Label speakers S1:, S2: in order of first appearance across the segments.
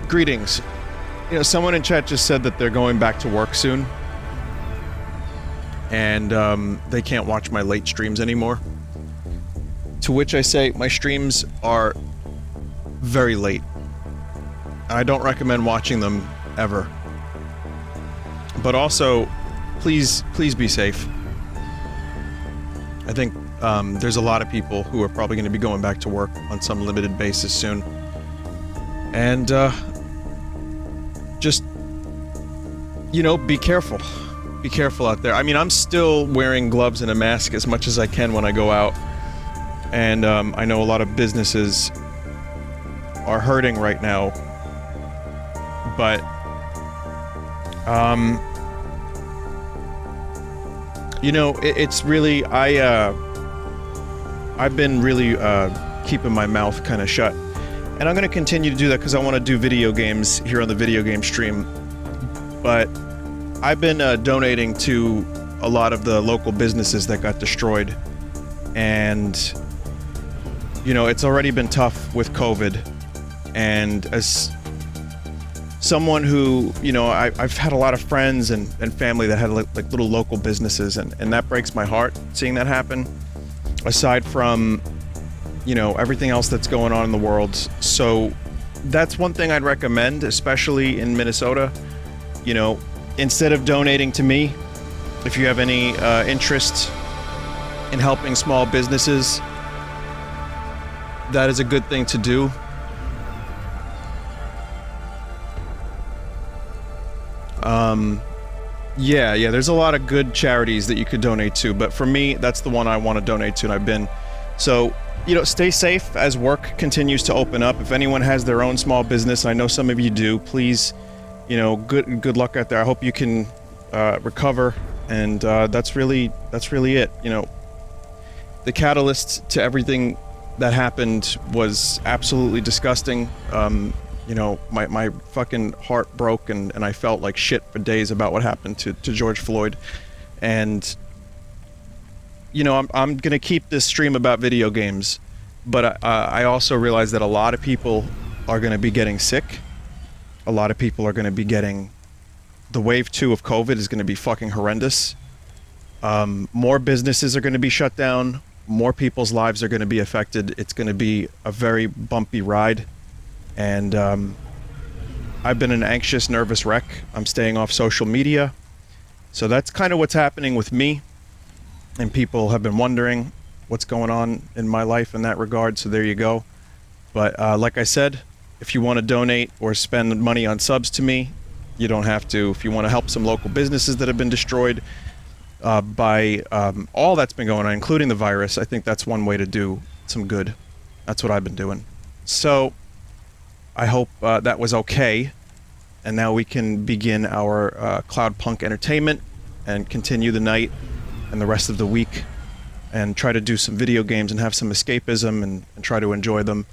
S1: Greetings. You know, someone in chat just said that they're going back to work soon. And, they can't watch my late streams anymore. To which I say, my streams are very late. I don't recommend watching them ever. But also, please be safe. I think, there's a lot of people who are probably going to be going back to work on some limited basis soon. And, just, you know, be careful. Be careful out there. I mean, I'm still wearing gloves and a mask as much as I can when I go out. And, I know a lot of businesses are hurting right now. But, you know, it's really, I've been really, keeping my mouth kind of shut. And I'm gonna continue to do that because I want to do video games here on the video game stream. But I've been donating to a lot of the local businesses that got destroyed. And, you know, it's already been tough with COVID. And as someone who, you know, I've had a lot of friends and family that had like little local businesses, and that breaks my heart seeing that happen. Aside from, you know, everything else that's going on in the world. So that's one thing I'd recommend, especially in Minnesota. You know, instead of donating to me, if you have any interest in helping small businesses, that is a good thing to do. Yeah, there's a lot of good charities that you could donate to, but for me, that's the one I want to donate to, and I've been. So, you know, stay safe as work continues to open up. If anyone has their own small business, I know some of you do, please, you know, good luck out there. I hope you can recover, and that's really it. You know, the catalyst to everything that happened was absolutely disgusting. You know, my fucking heart broke, and I felt like shit for days about what happened to George Floyd. And, you know, I'm gonna keep this stream about video games, but I also realize that a lot of people are gonna be getting sick. A lot of people are gonna be getting... The wave 2 of COVID is gonna be fucking horrendous. More businesses are gonna be shut down. More people's lives are gonna be affected. It's gonna be a very bumpy ride. And, I've been an anxious, nervous wreck. I'm staying off social media. So that's kind of what's happening with me. And people have been wondering what's going on in my life in that regard, so there you go. But, like I said, if you want to donate or spend money on subs to me, you don't have to. If you want to help some local businesses that have been destroyed by all that's been going on, including the virus, I think that's one way to do some good. That's what I've been doing. So... I hope that was okay, and now we can begin our Cloudpunk entertainment and continue the night and the rest of the week and try to do some video games and have some escapism and try to enjoy them.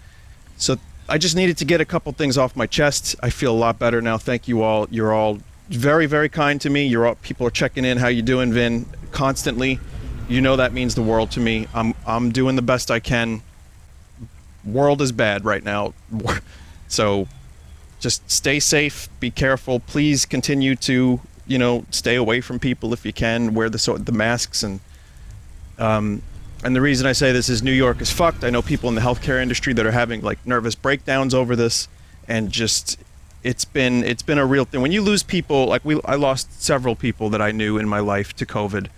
S1: So I just needed to get a couple things off my chest. I feel a lot better now. Thank you all. You're all very, very kind to me. People are checking in. How you doing, Vin? Constantly. You know that means the world to me. I'm doing the best I can. World is bad right now. So, just stay safe, be careful, please continue to, you know, stay away from people if you can, wear the masks, and the reason I say this is New York is fucked. I know people in the healthcare industry that are having, like, nervous breakdowns over this, and just, it's been a real thing. When you lose people, like, I lost several people that I knew in my life to COVID,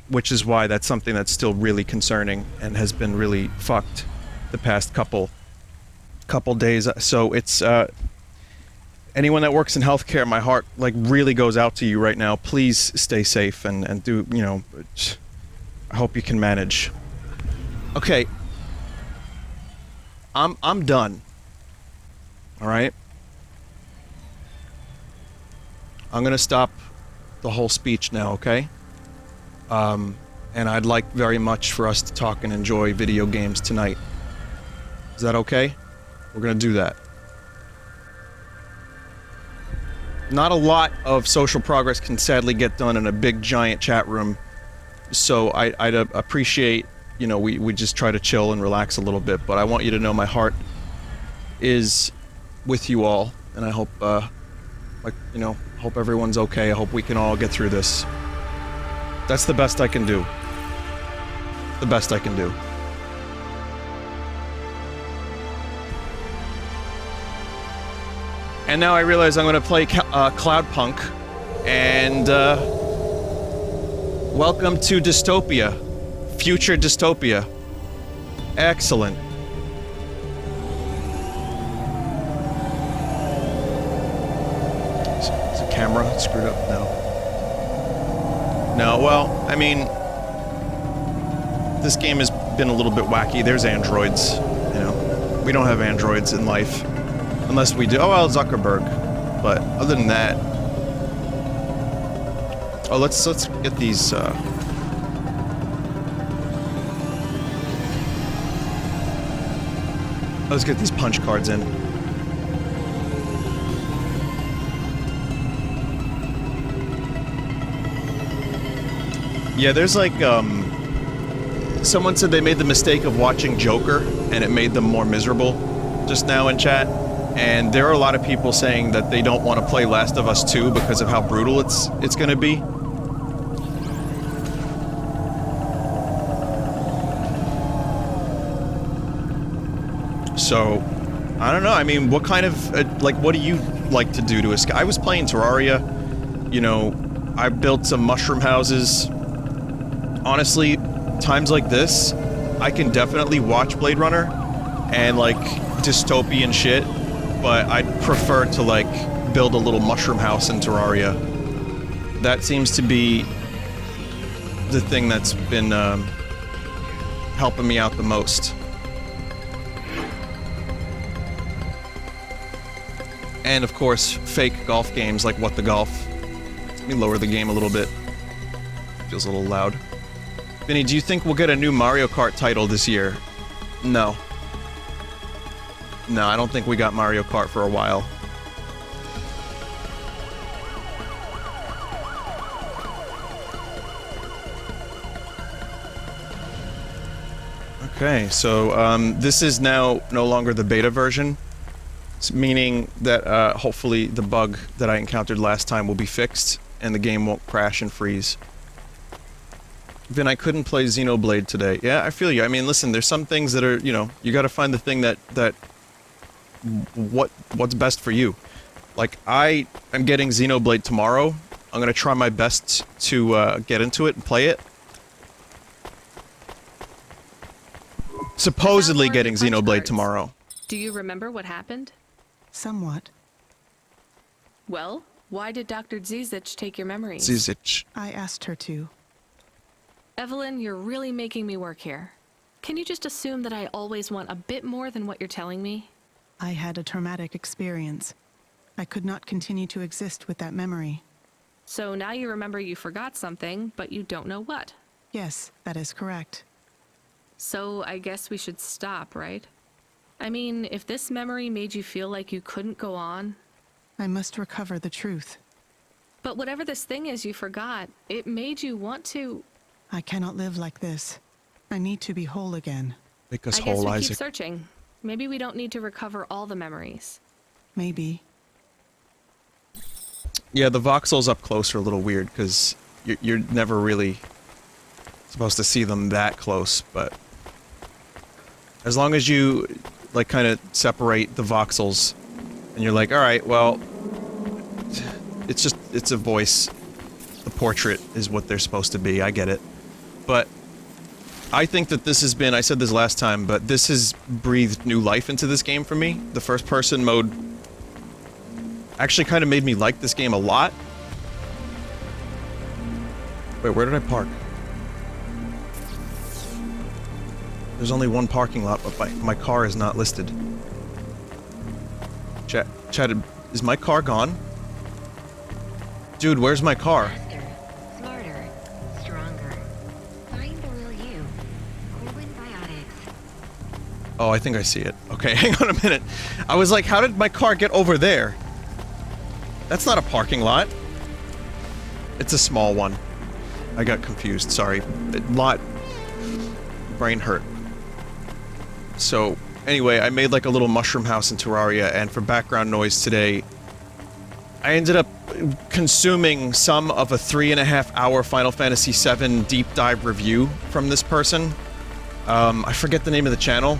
S1: which is why that's something that's still really concerning and has been really fucked the past couple days. So it's anyone that works in healthcare, my heart like really goes out to you right now. Please stay safe and do, you know, I hope you can manage. Okay, I'm done. All right, I'm gonna stop the whole speech now, okay? And I'd like very much for us to talk and enjoy video games tonight. Is that okay? We're gonna do that. Not a lot of social progress can sadly get done in a big giant chat room, so I'd appreciate, you know, we just try to chill and relax a little bit, but I want you to know my heart is with you all, and I hope, like, you know, hope everyone's okay. I hope we can all get through this. That's the best I can do. The best I can do. And now I realize I'm gonna play Cloudpunk, and welcome to dystopia. Future dystopia. Excellent. Is the camera screwed up? No. No, well, I mean, this game has been a little bit wacky. There's androids, you know. We don't have androids in life. Unless we do. Oh, well, Zuckerberg. But other than that... Oh, let's get these, Let's get these punch cards in. Yeah, there's like, someone said they made the mistake of watching Joker, and it made them more miserable just now in chat. And there are a lot of people saying that they don't want to play Last of Us 2 because of how brutal it's gonna be. So, I don't know, I mean, what kind of, like, what do you like to do to escape? I was playing Terraria, you know, I built some mushroom houses. Honestly, times like this, I can definitely watch Blade Runner and, like, dystopian shit, but I'd prefer to, like, build a little mushroom house in Terraria. That seems to be the thing that's been, helping me out the most. And, of course, fake golf games like What the Golf. Let me lower the game a little bit. Feels a little loud. Vinny, do you think we'll get a new Mario Kart title this year? No. No, I don't think we got Mario Kart for a while. Okay, so, this is now no longer the beta version. Meaning that, hopefully the bug that I encountered last time will be fixed, and the game won't crash and freeze. Vin, I couldn't play Xenoblade today. Yeah, I feel you. I mean, listen, there's some things that are, you know, you gotta find the thing that what's best for you. Like, I am getting Xenoblade tomorrow. I'm gonna try my best to, get into it and play it. Supposedly getting Xenoblade tomorrow.
S2: Do you remember what happened?
S3: Somewhat.
S2: Well, why did Dr. Zizich take your memories?
S1: Zizich.
S3: I asked her to.
S2: Evelyn, you're really making me work here. Can you just assume that I always want a bit more than what you're telling me?
S3: I had a traumatic experience. I could not continue to exist with that memory.
S2: So now you remember you forgot something, but you don't know what.
S3: Yes, that is correct.
S2: So I guess we should stop, right? I mean, if this memory made you feel like you couldn't go on...
S3: I must recover the truth.
S2: But whatever this thing is you forgot, it made you want to...
S3: I cannot live like this. I need to be whole again.
S1: Make us
S2: I guess
S1: whole,
S2: we
S1: Isaac.
S2: keep searching. Maybe we don't need to recover all the memories.
S3: Maybe.
S1: Yeah, the voxels up close are a little weird, because you're never really supposed to see them that close, but... As long as you, like, kind of separate the voxels, and you're like, alright, well... It's a voice. The portrait is what they're supposed to be, I get it. But... I think that this has been, I said this last time, but this has breathed new life into this game for me. The first-person mode actually kind of made me like this game a lot. Wait, where did I park? There's only one parking lot, but my car is not listed. Chat, is my car gone? Dude, where's my car?
S4: Faster, smarter, stronger. Find the real you. Corwin Biotics.
S1: Oh, I think I see it. Okay, hang on a minute. I was like, how did my car get over there? That's not a parking lot. It's a small one. I got confused, sorry. Brain hurt. So, Anyway, I made like a little mushroom house in Terraria, and for background noise today, I ended up consuming some of a 3.5-hour Final Fantasy VII deep dive review from this person. I forget the name of the channel.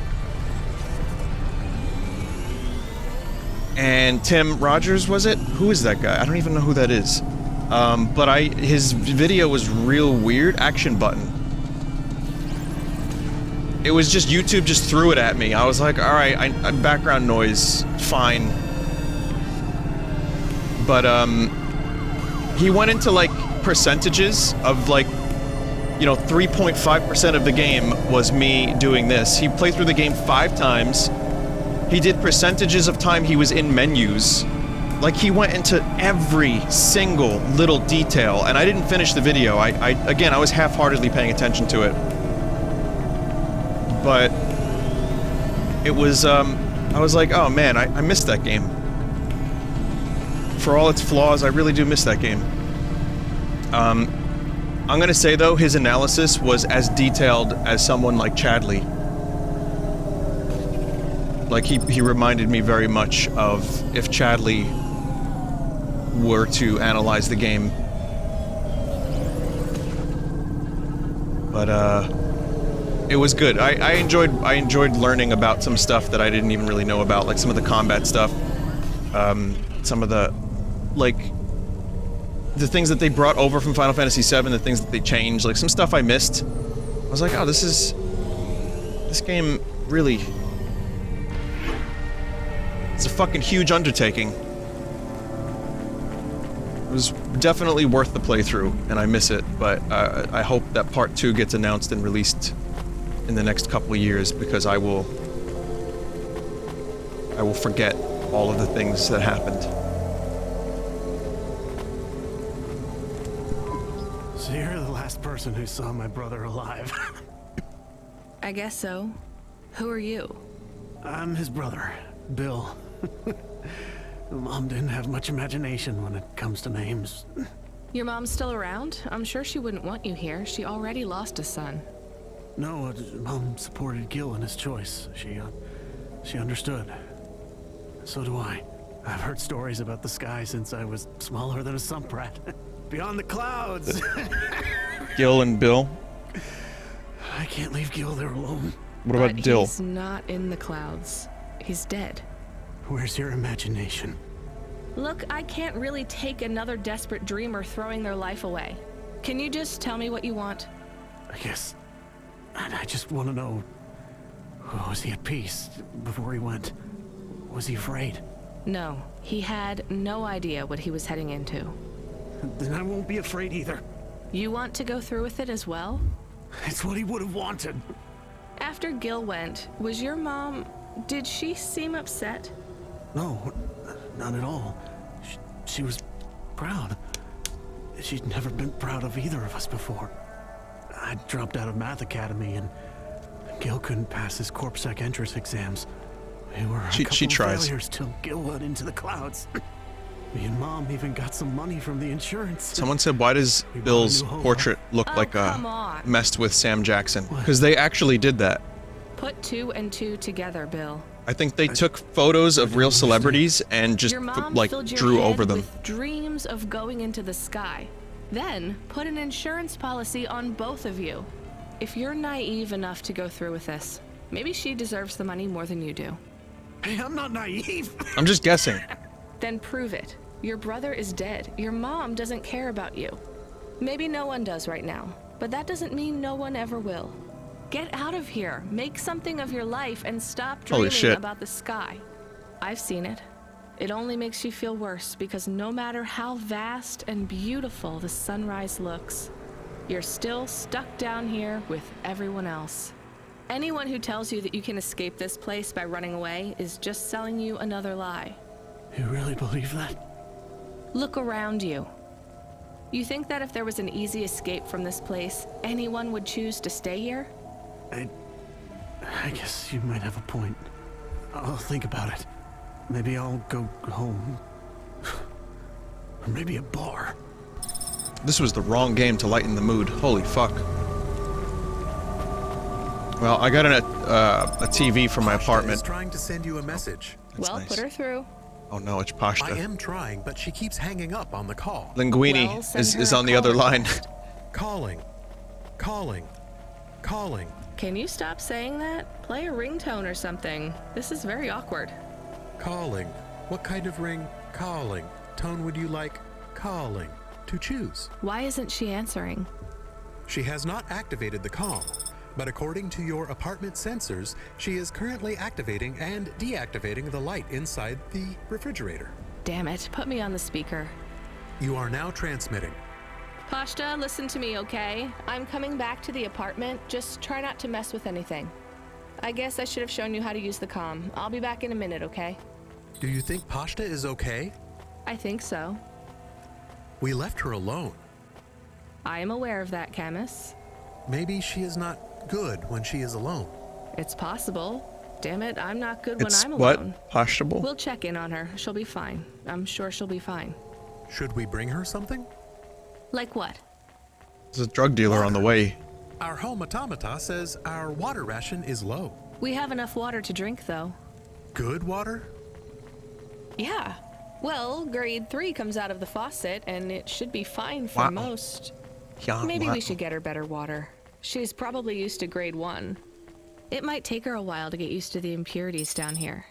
S1: And Tim Rogers, was it? Who is that guy? I don't even know who that is. But his video was real weird. Action Button. It was just YouTube just threw it at me. I was like, alright, background noise, fine. But, he went into, like, percentages of, like, you know, 3.5% of the game was me doing this. He played through the game 5 times. He did percentages of time he was in menus. Like, he went into every single little detail, and I didn't finish the video. Again, I was half-heartedly paying attention to it. But it was, I was like, oh man, I missed that game. For all its flaws, I really do miss that game. I'm gonna say, though, his analysis was as detailed as someone like Chadley. Like, he reminded me very much of if Chadley were to analyze the game. But, it was good. I enjoyed learning about some stuff that I didn't even really know about, like some of the combat stuff. Some of the, like, the things that they brought over from Final Fantasy VII, the things that they changed, like some stuff I missed. I was like, oh, this game really, it's a fucking huge undertaking. It was definitely worth the playthrough, and I miss it, but I hope that Part 2 gets announced and released in the next couple of years, because I will forget all of the things that happened.
S5: So you're the last person who saw my brother alive.
S2: I guess so. Who are you?
S5: I'm his brother, Bill. Mom didn't have much imagination when it comes to names.
S2: Your mom's still around? I'm sure she wouldn't want you here. She already lost a son.
S5: No, Mom supported Gil in his choice. She understood. So do I. I've heard stories about the sky since I was smaller than a sump rat. Beyond the clouds!
S1: Gil and Bill?
S5: I can't leave Gil there alone.
S1: What about Dill?
S2: He's not in the clouds. He's dead.
S5: Where's your imagination?
S2: Look, I can't really take another desperate dreamer throwing their life away. Can you just tell me what you want?
S5: I guess... I just want to know... Was he at peace before he went? Was he afraid?
S2: No, he had no idea what he was heading into.
S5: Then I won't be afraid either.
S2: You want to go through with it as well?
S5: It's what he would have wanted.
S2: After Gil went, was your mom... did she seem upset?
S5: No, not at all. She was proud. She'd never been proud of either of us before. I dropped out of Math Academy, and Gil couldn't pass his CorpSec entrance exams. We were a couple of failures till Gil went into the clouds. Me and Mom even got some money from the insurance.
S1: Someone said, why does Bill's portrait look like messed with Sam Jackson? Because they actually did that.
S2: Put 2 and 2 together, Bill.
S1: I think they took photos of real celebrities and just, like, drew over them.
S2: With dreams of going into the sky. Then, put an insurance policy on both of you. If you're naive enough to go through with this, maybe she deserves the money more than you do.
S5: Hey, I'm not naive.
S1: I'm just guessing.
S2: Then prove it. Your brother is dead. Your mom doesn't care about you. Maybe no one does right now, but that doesn't mean no one ever will. Get out of here. Make something of your life and stop dreaming about the sky. I've seen it. It only makes you feel worse because no matter how vast and beautiful the sunrise looks, you're still stuck down here with everyone else. Anyone who tells you that you can escape this place by running away is just selling you another lie.
S5: You really believe that?
S2: Look around you. You think that if there was an easy escape from this place, anyone would choose to stay here?
S5: I guess you might have a point. I'll think about it. Maybe I'll go home. Or maybe a bar.
S1: This was the wrong game to lighten the mood. Holy fuck. Well, I got a TV from my
S6: Pashta
S1: apartment.
S6: is trying to send you a message.
S1: That's
S2: Well,
S1: nice.
S2: put her through.
S1: Oh no, it's
S6: I
S1: Pashta.
S6: am trying, but she keeps hanging up on the call.
S1: Linguini
S2: Well, send
S1: is
S2: her
S1: on
S2: a
S1: the other
S2: call
S1: line.
S2: request.
S6: Calling. Calling. Calling.
S2: Can you stop saying that? Play a ringtone or something. This is very awkward.
S6: Calling. What kind of ring? Calling. Tone would you like? Calling. To choose.
S2: Why isn't she answering?
S6: She has not activated the comm, but according to your apartment sensors, she is currently activating and deactivating the light inside the refrigerator.
S2: Damn it, put me on the speaker.
S6: You are now transmitting.
S2: Pashta, listen to me, okay? I'm coming back to the apartment. Just try not to mess with anything. I guess I should have shown you how to use the comm. I'll be back in a minute, okay?
S6: Do you think Pashta is okay?
S2: I think so.
S6: We left her alone.
S2: I am aware of that, Camus.
S6: Maybe she is not good when she is alone.
S2: It's possible. Damn it, I'm not good when
S1: It's
S2: I'm
S1: what?
S2: alone.
S1: Pashable?
S2: We'll check in on her. She'll be fine. I'm sure she'll be fine.
S6: Should we bring her something?
S2: Like what?
S1: There's a drug dealer on the way.
S6: Our home automata says our water ration is low.
S2: We have enough water to drink, though.
S6: Good water?
S2: Yeah. Well, grade 3 comes out of the faucet, and it should be fine for
S1: Wow.
S2: most.
S1: Yeah,
S2: Maybe
S1: wow.
S2: we should get her better water. She's probably used to grade 1. It might take her a while to get used to the impurities down here.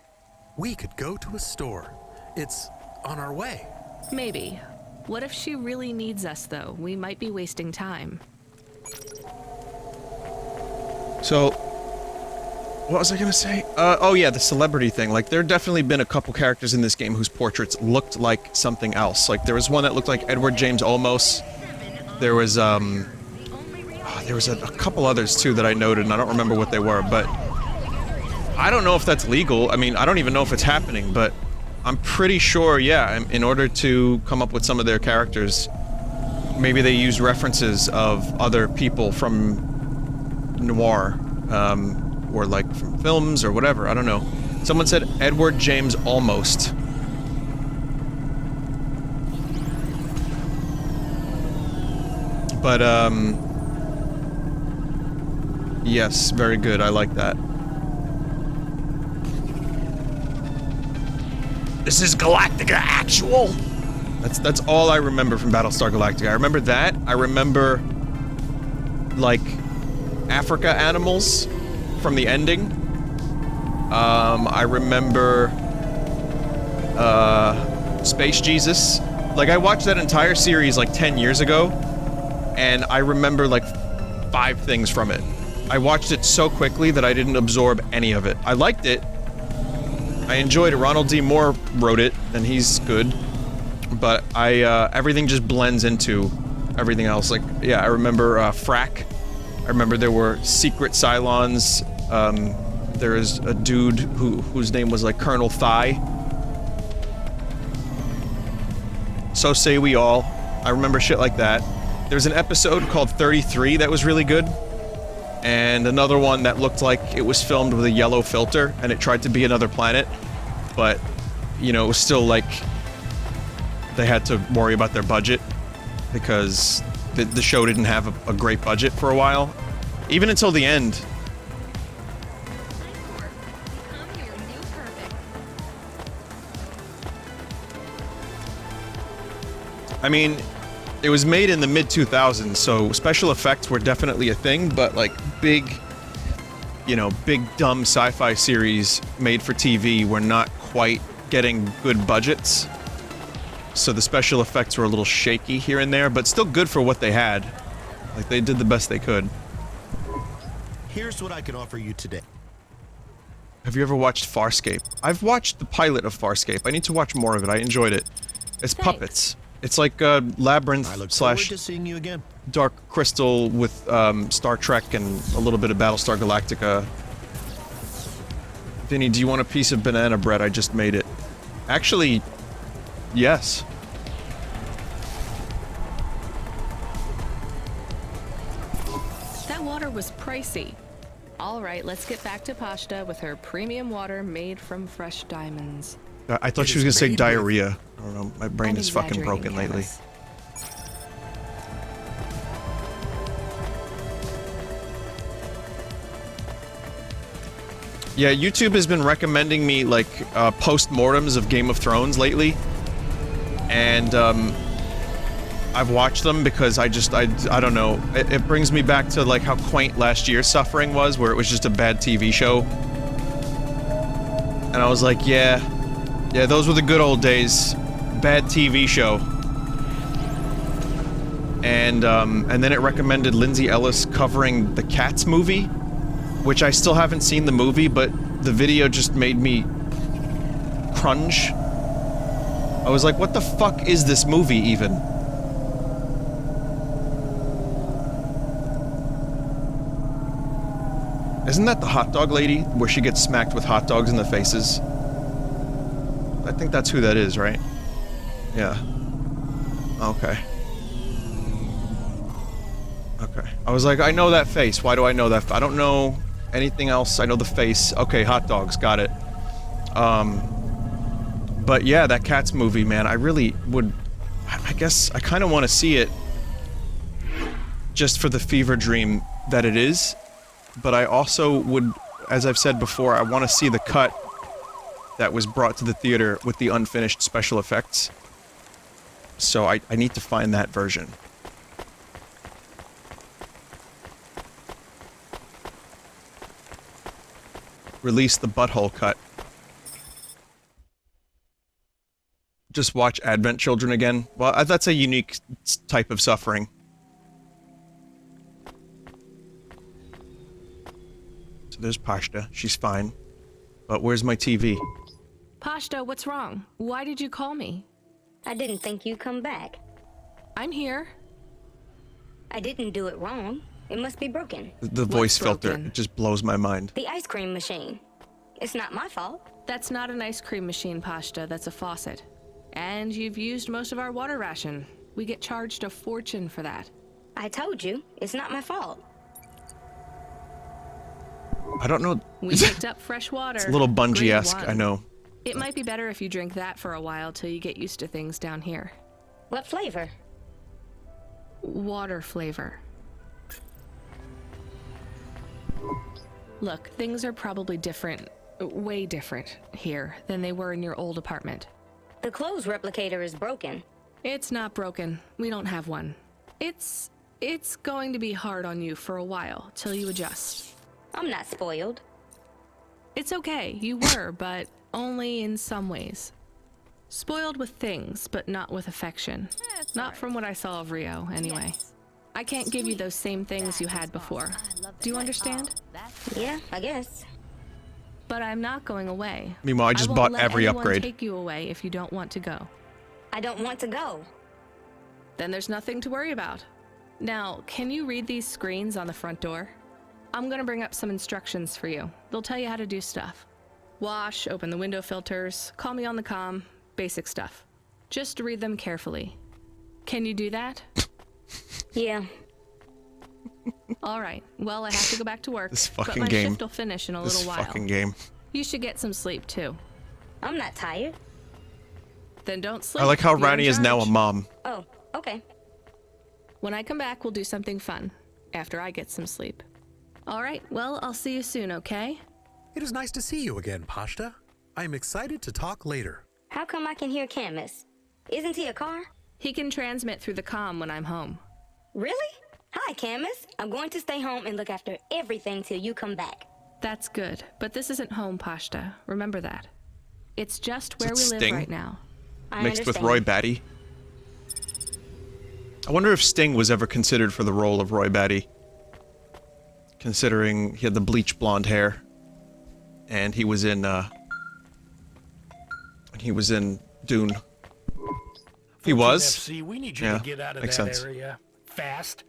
S6: We could go to a store. It's on our way.
S2: Maybe. What if she really needs us, though? We might be wasting time.
S1: So, what was I gonna say? Oh yeah, the celebrity thing. Like, there definitely been a couple characters in this game whose portraits looked like something else. Like, there was one that looked like Edward James Olmos. There was, there was a couple others too that I noted, and I don't remember what they were, but I don't know if that's legal. I mean, I don't even know if it's happening, but I'm pretty sure, yeah, in order to come up with some of their characters, maybe they used references of other people from noir, or like from films or whatever, I don't know. Someone said Edward James Almost. But, yes, very good, I like that. This is Galactica Actual! That's all I remember from Battlestar Galactica. I remember that. I remember, like, Africa animals from the ending. I remember, Space Jesus. Like, I watched that entire series, like, 10 years ago, and I remember, like, 5 things from it. I watched it so quickly that I didn't absorb any of it. I liked it. I enjoyed it. Ronald D. Moore wrote it, and he's good. But everything just blends into everything else. Like, yeah, I remember Frack. I remember there were secret Cylons. There is a dude whose name was like Colonel Thigh. So say we all. I remember shit like that. There's an episode called 33 that was really good. And another one that looked like it was filmed with a yellow filter and it tried to be another planet. But, you know, it was still like they had to worry about their budget because the show didn't have a great budget for a while. Even until the end.
S4: Become your new perfect.
S1: I mean, it was made in the mid-2000s, so special effects were definitely a thing, but like big, you know, big dumb sci-fi series made for TV were not quite getting good budgets. So the special effects were a little shaky here and there, but still good for what they had. Like, they did the best they could.
S7: Here's what I can offer you today.
S1: Have you ever watched Farscape? I've watched the pilot of Farscape. I need to watch more of it. I enjoyed it. It's
S2: Thanks.
S1: puppets. It's like
S7: I
S1: Labyrinth
S7: look forward
S1: slash
S7: to seeing you again.
S1: Dark Crystal with Star Trek and a little bit of Battlestar Galactica. Vinny, do you want a piece of banana bread? I just made it. Actually, yes.
S2: That water was pricey. All right, let's get back to Pashta with her premium water made from fresh diamonds.
S1: I thought
S6: It
S1: she was
S6: is
S1: gonna say
S6: made with-
S1: diarrhea. I don't know. My brain
S2: I'm
S1: is fucking
S2: exaggerating,
S1: broken lately.
S2: Camus.
S1: Yeah, YouTube has been recommending me like post-mortems of Game of Thrones lately, and I've watched them because I don't know, it brings me back to like how quaint last year's Suffering was, where it was just a bad TV show, and I was like, yeah, those were the good old days, bad TV show. And then it recommended Lindsay Ellis covering the Cats movie, which I still haven't seen the movie, but the video just made me cringe. I was like, what the fuck is this movie even? Isn't that the hot dog lady, where she gets smacked with hot dogs in the faces? I think that's who that is, right? Yeah. Okay. Okay. I was like, I know that face. Why do I know that? I don't know anything else. I know the face. Okay, hot dogs. Got it. But yeah, that Cats movie, man, I really would... I guess I kind of want to see it just for the fever dream that it is. But I also would, as I've said before, I want to see the cut that was brought to the theater with the unfinished special effects. So I need to find that version. Release the butthole cut. Just watch Advent Children again. Well, that's a unique type of suffering. So there's Pashta. She's fine. But where's my TV?
S2: Pashta, what's wrong? Why did you call me?
S4: I didn't think you'd come back.
S2: I'm here.
S4: I didn't do it wrong. It must be broken.
S1: The voice filter,
S2: broken?
S1: it just blows my mind.
S4: The ice cream machine. It's not my fault.
S2: That's not an ice cream machine, Pashta. That's a faucet. And you've used most of our water ration. We get charged a fortune for that.
S4: I told you, it's not my fault.
S1: I don't know.
S2: We picked up fresh water.
S1: It's a little Bungie-esque,
S2: Grade 1.
S1: I know.
S2: It might be better if you drink that for a while till you get used to things down here.
S4: What flavor?
S2: Water flavor. Look, things are probably different, way different here than they were in your old apartment.
S4: The clothes replicator is broken.
S2: It's not broken. We don't have one. It's going to be hard on you for a while till you adjust.
S4: I'm not spoiled.
S2: It's okay, you were, but only in some ways. Spoiled with things, but not with affection. Not from what I saw of Rio, anyway. I can't give you those same things you had before. Do you understand?
S4: Yeah, I guess.
S2: But I'm not going away.
S1: Meanwhile, I just
S2: won't
S1: bought
S2: let
S1: every
S2: anyone
S1: upgrade.
S2: take you away if you don't want to go.
S4: I don't want to go.
S2: Then there's nothing to worry about. Now, can you read these screens on the front door? I'm gonna bring up some instructions for you. They'll tell you how to do stuff. Wash, open the window filters, call me on the comm, basic stuff. Just read them carefully. Can you do that?
S4: Yeah.
S2: All right. Well, I have to go back to work.
S1: This
S2: but
S1: fucking
S2: my
S1: game.
S2: shift will finish in a
S1: This
S2: little while.
S1: fucking game.
S2: You should get some sleep too.
S4: I'm not tired.
S2: Then don't sleep.
S1: I like how
S2: You're in
S1: Rani is now a
S2: charge.
S1: mom.
S4: Oh, okay.
S2: When I come back, we'll do something fun. After I get some sleep. All right. Well, I'll see you soon, okay?
S6: It is nice to see you again, Pashta. I am excited to talk later.
S4: How come I can hear Camus? Isn't he a car?
S2: He can transmit through the comm when I'm home.
S4: Really? Hi, Camus. I'm going to stay home and look after everything till you come back.
S2: That's good. But this isn't home, Pashta. Remember that. It's just where
S1: it
S2: we live
S1: Sting?
S2: right now.
S4: I
S1: Mixed with
S4: understand.
S1: Roy Batty. I wonder if Sting was ever considered for the role of Roy Batty. Considering he had the bleach blonde hair. And he was in Dune. He was?
S8: FC, we need you
S1: Yeah,
S8: to get out of
S1: makes
S8: that
S1: sense.
S8: area fast.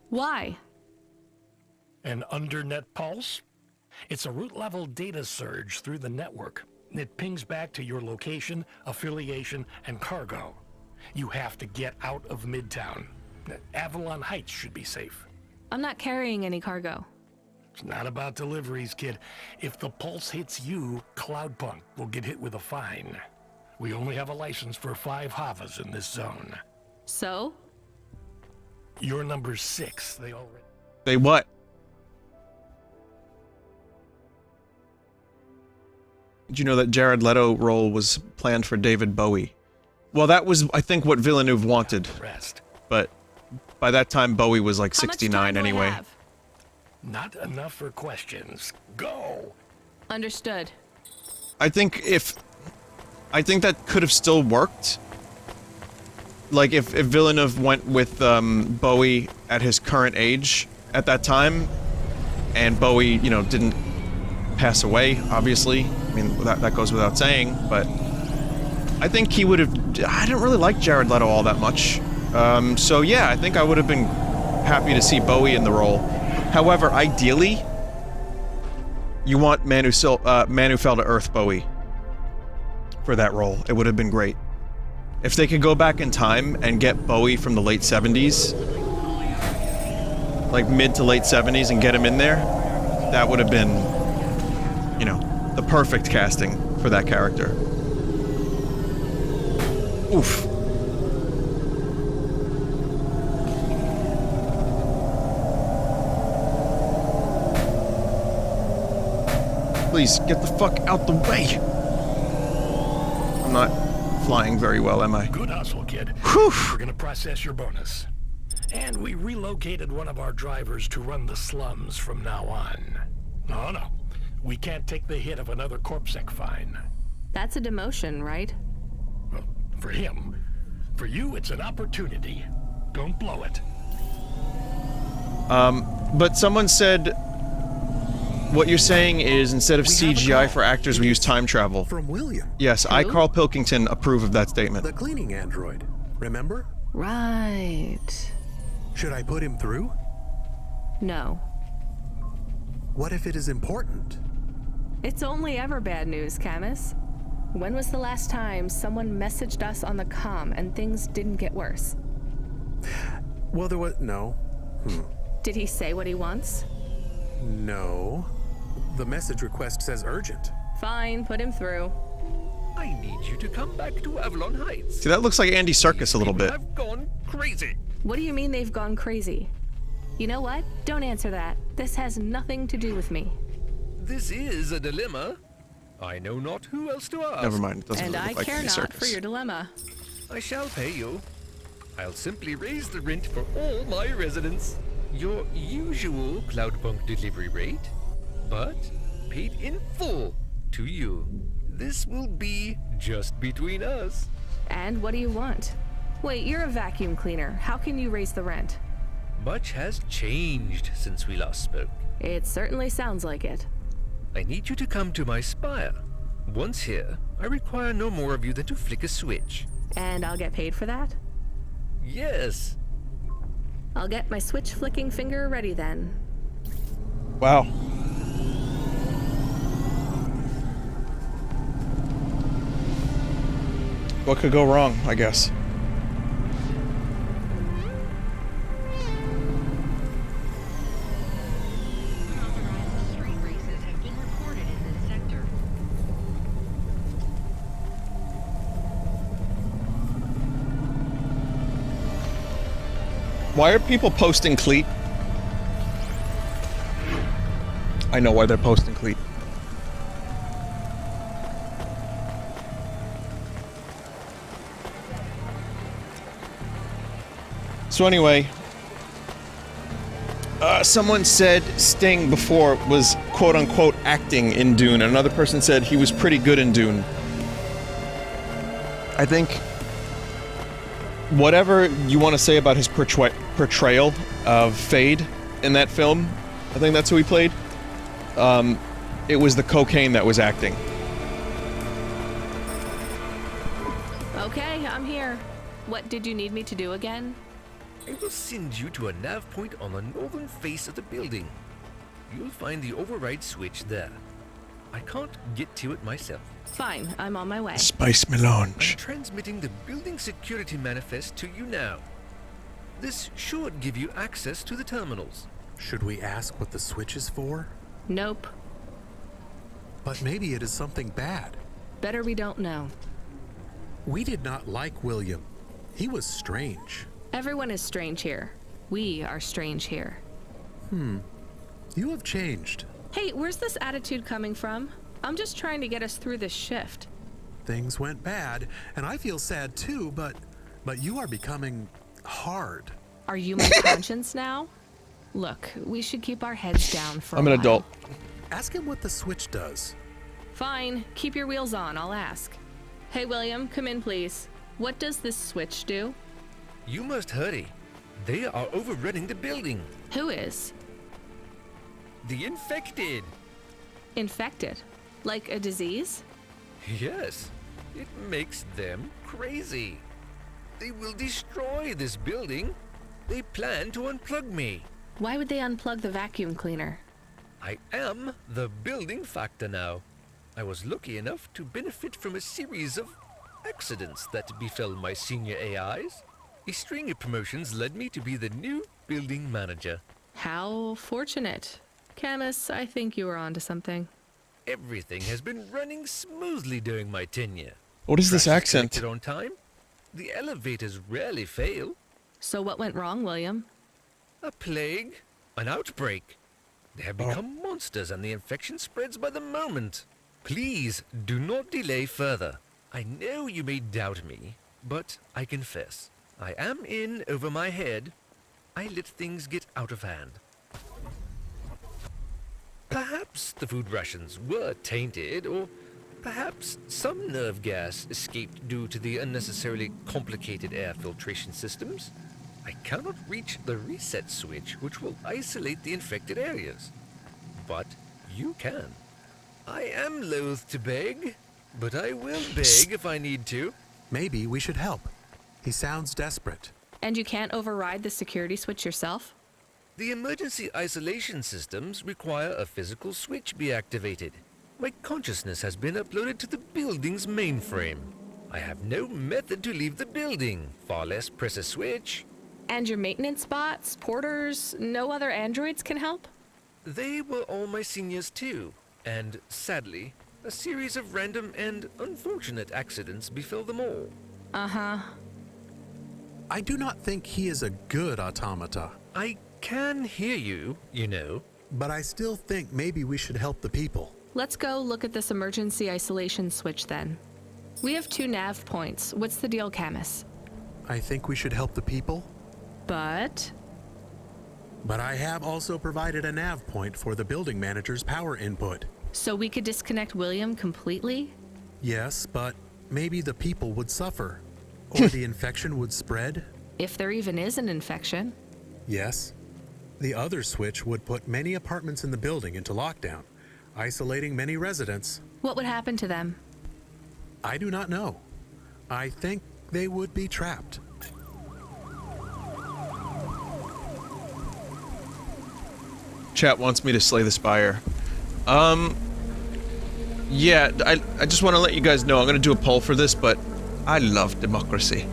S2: Why?
S8: An undernet pulse? It's a root-level data surge through the network. It pings back to your location, affiliation, and cargo. You have to get out of Midtown. Avalon Heights should be safe.
S2: I'm not carrying any cargo.
S8: It's not about deliveries, kid. If the pulse hits you, Cloudpunk will get hit with a fine. We only have a license for 5 Havas in this zone.
S2: So?
S8: You're number 6. They already...
S1: They what? Did you know that Jared Leto role was planned for David Bowie? Well, that was, I think, what Villeneuve wanted.
S8: Rest.
S1: But by that time, Bowie was like
S2: How much
S1: 69
S2: time do I
S1: anyway.
S2: have?
S8: Not enough for questions. Go!
S2: Understood.
S1: I think that could have still worked. Like, if Villeneuve went with Bowie at his current age at that time, and Bowie, you know, didn't pass away, obviously. I mean, that goes without saying, but I think he would have... I didn't really like Jared Leto all that much. So yeah, I think I would have been happy to see Bowie in the role. However, ideally, you want Manu Fell to Earth Bowie for that role. It would have been great. If they could go back in time and get Bowie from the late 70s, like mid to late 70s, and get him in there, that would have been, you know, the perfect casting for that character. Oof. Please, get the fuck out the way! I'm not flying very well, am I?
S8: Good hustle, kid.
S1: Whew!
S8: We're gonna process your bonus. And we relocated one of our drivers to run the slums from now on. No. We can't take the hit of another CorpSec fine.
S2: That's a demotion, right?
S8: Well, for him. For you, it's an opportunity. Don't blow it.
S1: But someone said... What you're saying is, instead of CGI for actors, we use time travel.
S6: From William,
S1: Yes, I, Carl Pilkington, approve of that statement.
S6: the cleaning android. Remember?
S2: Right.
S6: Should I put him through?
S2: No.
S6: What if it is important?
S2: It's only ever bad news, Camus. When was the last time someone messaged us on the comm and things didn't get worse?
S6: Well, there was... No.
S2: Did he say what he wants?
S6: No. The message request says urgent.
S2: Fine, put him through.
S9: I need you to come back to Avalon Heights.
S1: See, that looks like Andy Serkis a little bit.
S9: I've gone crazy.
S2: What do you mean they've gone crazy? You know what? Don't answer that. This has nothing to do with me.
S9: This is a dilemma. I know not who else to ask.
S1: Never mind, it doesn't
S2: And
S1: really
S2: I
S1: look like
S2: care
S1: Andy
S2: not
S1: Serkis.
S2: for your dilemma.
S9: I shall pay you. I'll simply raise the rent for all my residents. Your usual Cloudpunk delivery rate, but paid in full to you. This will be just between us.
S2: And what do you want? Wait, you're a vacuum cleaner. How can you raise the rent?
S9: Much has changed since we last spoke.
S2: It certainly sounds like it.
S9: I need you to come to my spire. Once here, I require no more of you than to flick a switch.
S2: And I'll get paid for that?
S9: Yes.
S2: I'll get my switch flicking finger ready then.
S1: Wow. What could go wrong, I guess?
S4: Unauthorized street races have been reported in this sector.
S1: Why are people posting Cleat? I know why they're posting Cleat. So anyway, someone said Sting before was quote-unquote acting in Dune, and another person said he was pretty good in Dune. I think whatever you want to say about his portrayal of Fade in that film, I think that's who he played, it was the cocaine that was acting.
S2: Okay, I'm here. What did you need me to do again?
S9: I will send you to a nav point on the northern face of the building. You'll find the override switch there. I can't get to it myself.
S2: Fine, I'm on my way.
S1: Spice
S9: I'm
S1: melange.
S9: transmitting the building security manifest to you now. This should give you access to the terminals.
S6: Should we ask what the switch is for?
S2: Nope.
S6: But maybe it is something bad.
S2: Better we don't know.
S6: We did not like William. He was strange.
S2: Everyone is strange here. We are strange here.
S6: You have changed.
S2: Hey, where's this attitude coming from? I'm just trying to get us through this shift.
S6: Things went bad, and I feel sad too, but you are becoming hard.
S2: Are you my conscience now? Look, we should keep our heads down for
S1: I'm
S2: a
S1: an
S2: while.
S1: adult.
S6: Ask him what the switch does.
S2: Fine, keep your wheels on, I'll ask. Hey William, come in please. What does this switch do?
S9: You must hurry. They are overrunning the building.
S2: Who is?
S9: The infected.
S2: Infected? Like a disease?
S9: Yes, it makes them crazy. They will destroy this building. They plan to unplug me.
S2: Why would they unplug the vacuum cleaner?
S9: I am the building factor now. I was lucky enough to benefit from a series of accidents that befell my senior AIs. A string of promotions led me to be the new building manager.
S2: How fortunate. Camus, I think you were onto something.
S9: Everything has been running smoothly during my tenure.
S1: What is this
S9: Trash
S1: accent?
S9: collected on time. The elevators rarely fail.
S2: So what went wrong, William?
S9: A plague, an outbreak. They have become monsters and the infection spreads by the moment. Please do not delay further. I know you may doubt me, but I confess, I am in over my head. I let things get out of hand. Perhaps the food rations were tainted, or perhaps some nerve gas escaped due to the unnecessarily complicated air filtration systems. I cannot reach the reset switch which will isolate the infected areas. But you can. I am loath to beg, but I will beg if I need to.
S6: Maybe we should help. He sounds desperate.
S2: And you can't override the security switch yourself?
S9: The emergency isolation systems require a physical switch be activated. My consciousness has been uploaded to the building's mainframe. I have no method to leave the building, far less press a switch.
S2: And your maintenance bots, porters, no other androids can help?
S9: They were all my seniors too, and sadly, a series of random and unfortunate accidents befell them all.
S2: Uh-huh.
S6: I do not think he is a good automata.
S9: I can hear you, you know.
S6: But I still think maybe we should help the people.
S2: Let's go look at this emergency isolation switch then. We have 2 nav points. What's the deal, Camus?
S6: I think we should help the people.
S2: But
S6: I have also provided a nav point for the building manager's power input.
S2: so we could disconnect William completely?
S6: Yes, but maybe the people would suffer. Or the infection would spread.
S2: If there even is an infection.
S6: Yes. The other switch would put many apartments in the building into lockdown, isolating many residents.
S2: What would happen to them?
S6: I do not know. I think they would be trapped.
S1: Chat wants me to slay the spire. Yeah, I just want to let you guys know I'm going to do a poll for this, but I love democracy.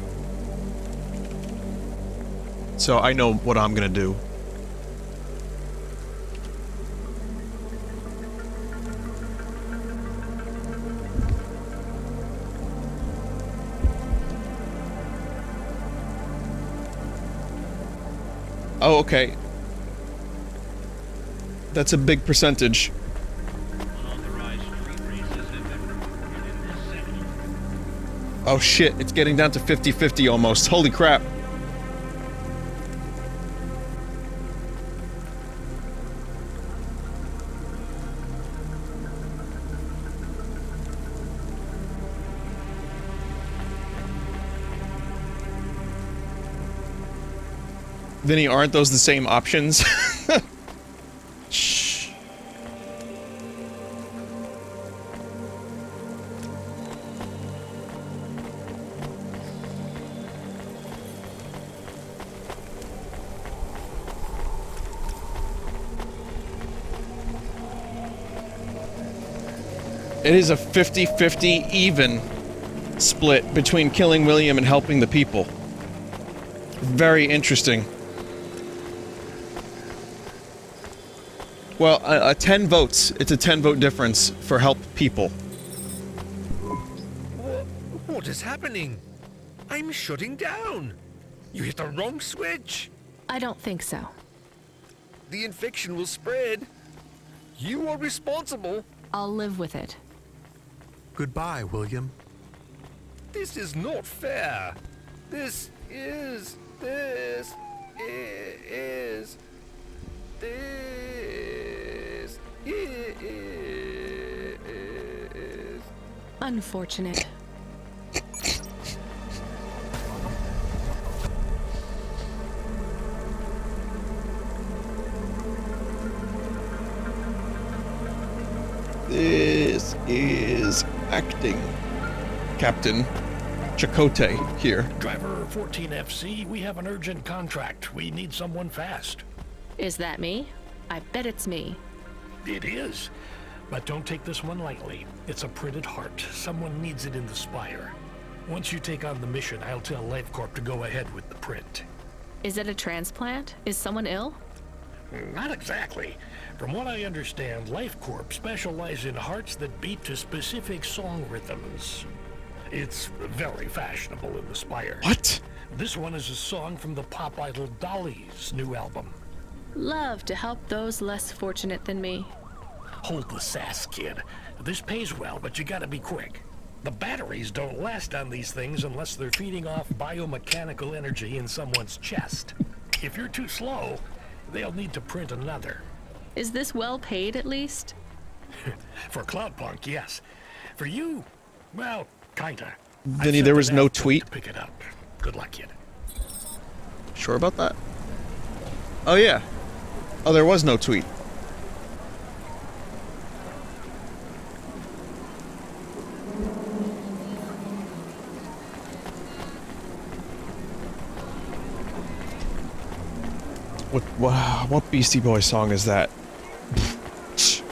S1: So I know what I'm going to do. Oh, okay. That's a big percentage. Oh shit, it's getting down to 50-50 almost. Holy crap. Vinny, aren't those the same options? Shh. It is a 50-50 even split between killing William and helping the people. Very interesting. Well, 10 votes. It's a 10-vote difference for help people.
S9: What is happening? I'm shutting down. You hit the wrong switch.
S2: I don't think so.
S9: The infection will spread. You are responsible.
S2: I'll live with it.
S6: Goodbye, William.
S9: This is not fair. This is
S2: Unfortunate.
S1: This is acting. Captain Chakotay here.
S8: Driver 14FC, we have an urgent contract. We need someone fast.
S2: Is that me? I bet it's me.
S8: It is. But don't take this one lightly. It's a printed heart. Someone needs it in the spire. Once you take on the mission, I'll tell LifeCorp to go ahead with the print.
S2: Is it a transplant? Is someone ill?
S8: Not exactly. From what I understand, LifeCorp specialize in hearts that beat to specific song rhythms. It's very fashionable in the Spire.
S1: What?
S8: This one is a song from the pop idol Dolly's new album.
S2: Love to help those less fortunate than me.
S8: Hold the sass, kid. This pays well, but you gotta be quick. The batteries don't last on these things unless they're feeding off biomechanical energy in someone's chest. If you're too slow, they'll need to print another.
S2: Is this well paid at least?
S8: For Cloudpunk, yes. For you, well, kinda.
S1: Vinny, there was no tweet.
S8: Pick it up. Good luck, kid.
S1: Sure about that? Oh yeah. Oh, there was no tweet. What Beastie Boys song is that? It's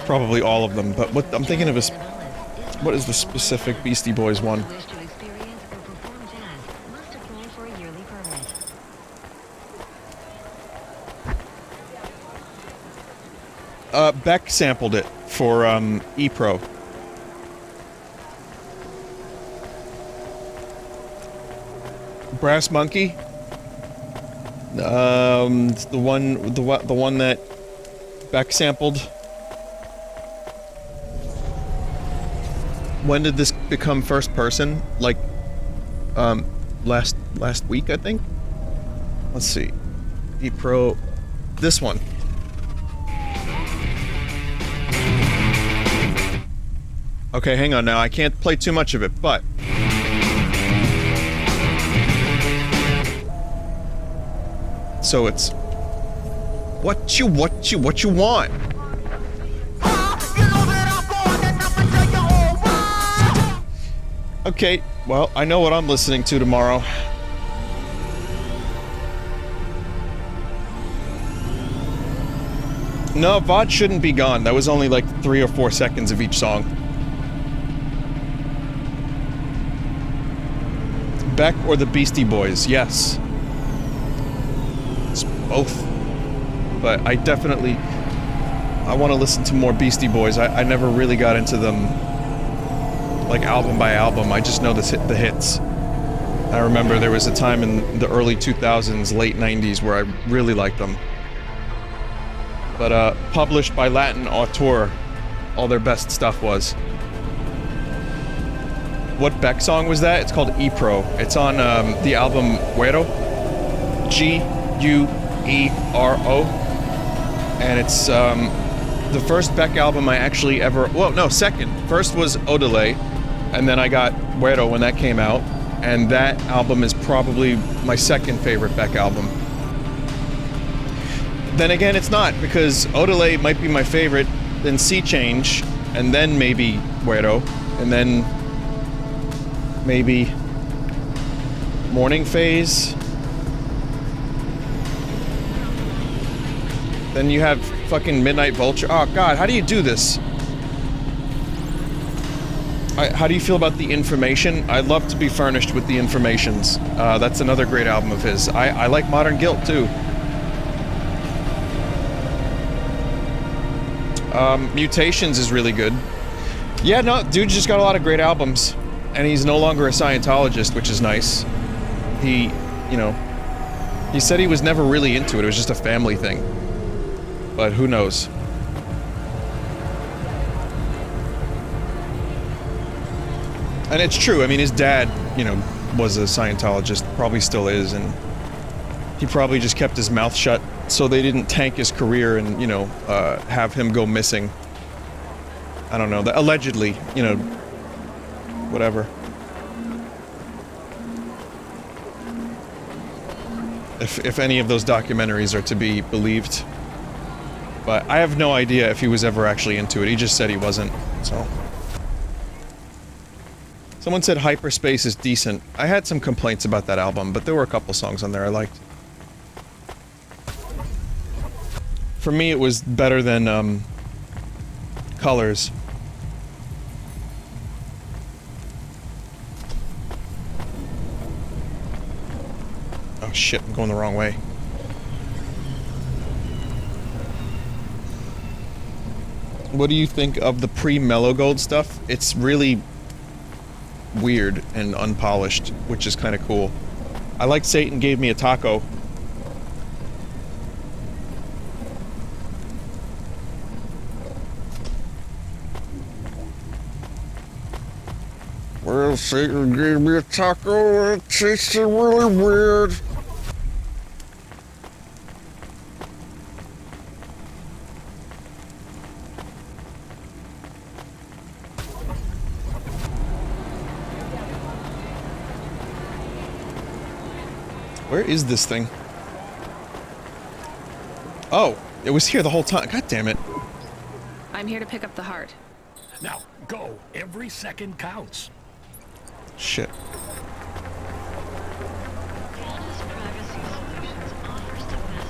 S1: probably all of them, but what I'm thinking of is, what is the specific Beastie Boys one?
S4: Wish to experience or perform jazz must apply for a yearly permit.
S1: Beck sampled it for ePro. Brass Monkey. It's the one that Beck sampled. When did this become first person? Like, last week, I think? Let's see. ePro. This one. Okay, hang on now. I can't play too much of it, but... So it's... What you want? Okay, well, I know what I'm listening to tomorrow. No, VOD shouldn't be gone. That was only like 3 or 4 seconds of each song. Beck or the Beastie Boys? Yes. It's both. But I definitely... I want to listen to more Beastie Boys. I never really got into them, like, album by album. I just know the hits. I remember there was a time in the early 2000s, late 90s, where I really liked them. But, published by Latin Auteur, all their best stuff was. What Beck song was that? It's called ePro. It's on, the album Guero. Guero. And it's, the first Beck album I actually ever... Well, no, second. First was Odelay, and then I got Guero when that came out, and that album is probably my second favorite Beck album. Then again, it's not, because Odelay might be my favorite, then Sea Change, and then maybe Guero, and then maybe Morning Phase. Then you have fucking Midnight Vulture. Oh god, how do you do this? How do you feel about The Information? I'd love to be furnished with The Informations. That's another great album of his. I like Modern Guilt too. Mutations is really good. Yeah, no, dude just got a lot of great albums. And he's no longer a Scientologist, which is nice. He, you know, he said he was never really into it. It was just a family thing. But who knows? And it's true. I mean, his dad, you know, was a Scientologist, probably still is, and he probably just kept his mouth shut so they didn't tank his career and, you know, have him go missing. I don't know. Allegedly, you know, whatever. If any of those documentaries are to be believed. But I have no idea if he was ever actually into it. He just said he wasn't, so. Someone said Hyperspace is decent. I had some complaints about that album, but there were a couple songs on there I liked. For me, it was better than, Colors. Oh shit, I'm going the wrong way. What do you think of the pre-Mellow Gold stuff? It's really weird and unpolished, which is kind of cool. I like Satan Gave Me a Taco. Well, Satan gave me a taco and it tasted really weird. Where is this thing? Oh, it was here the whole time. God damn it.
S2: I'm here to pick up the heart.
S8: Now, go. Every second counts.
S1: Shit.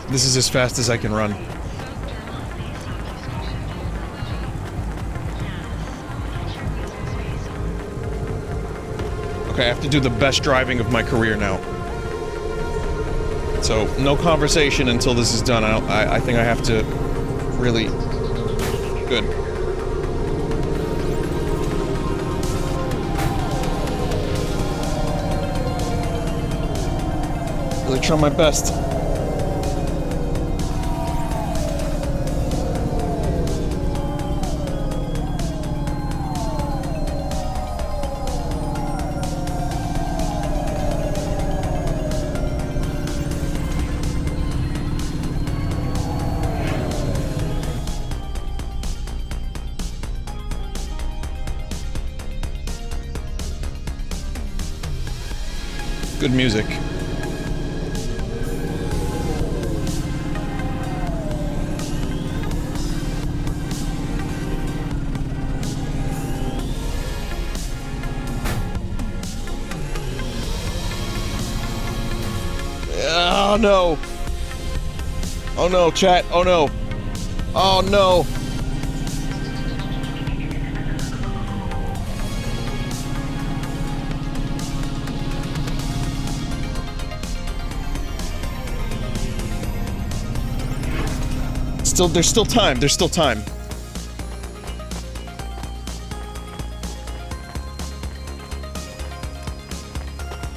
S1: This is as fast as I can run. Okay, I have to do the best driving of my career now. So, no conversation until this is done. I think I have to really... Good. Really try my best. Good music. Oh no. Oh no, chat. Oh no. Oh no. There's still time. There's still time.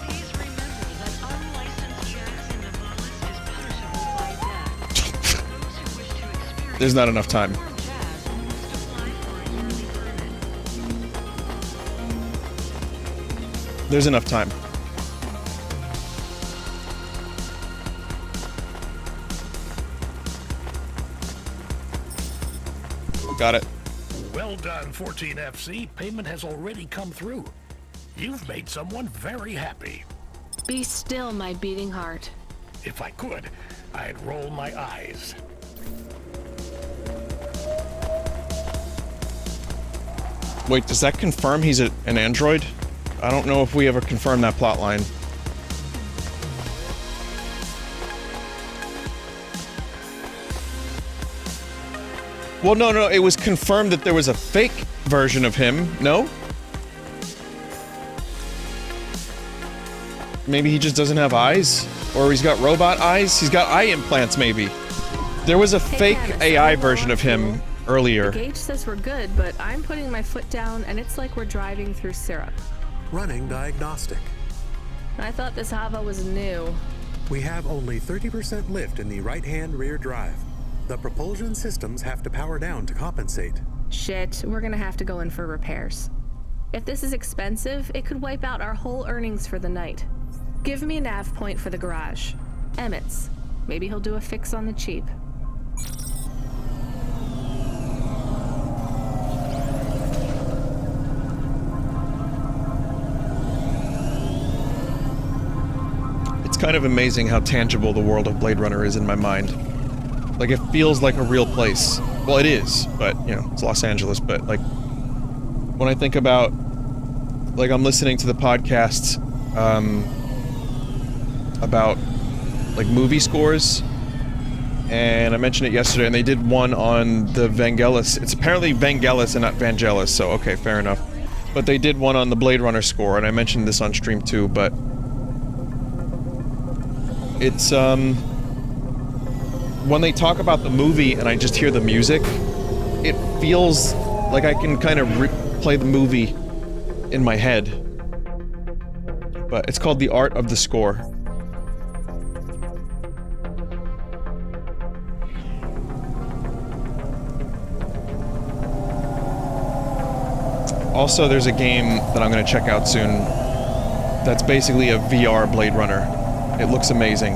S4: Please remember that unlicensed jacks in Nevada is punishable by death. Those who wish to experience
S1: There's not enough time.
S4: more jazz must apply for a yearly permit.
S1: There's enough time. Got it.
S8: Well done, 14FC. Payment has already come through. You've made someone very happy.
S2: Be still, my beating heart.
S8: If I could, I'd roll my eyes.
S1: Wait, does that confirm he's an android? I don't know if we ever confirmed that plotline. Well, no, it was confirmed that there was a fake version of him, no? Maybe he just doesn't have eyes? Or he's got robot eyes? He's got eye implants, maybe. There was a fake AI version of him earlier.
S2: The gauge says we're good, but I'm putting my foot down and it's like we're driving through syrup.
S6: Running diagnostic.
S2: I thought this Hava was new.
S6: We have only 30% lift in the right-hand rear drive. The propulsion systems have to power down to compensate.
S2: Shit, we're gonna have to go in for repairs. If this is expensive, it could wipe out our whole earnings for the night. Give me a nav point for the garage. Emmett's. Maybe he'll do a fix on the cheap.
S1: It's kind of amazing how tangible the world of Blade Runner is in my mind. Like, it feels like a real place. Well, it is, but, you know, it's Los Angeles, but, like, when I think about, like, I'm listening to the podcasts, about, like, movie scores, and I mentioned it yesterday, and they did one on the Vangelis. It's apparently Vangelis and not Vangelis, so okay, fair enough. But they did one on the Blade Runner score, and I mentioned this on stream too, but it's, when they talk about the movie and I just hear the music, it feels like I can kind of replay the movie in my head. But it's called The Art of the Score. Also, there's a game that I'm going to check out soon that's basically a VR Blade Runner. It looks amazing.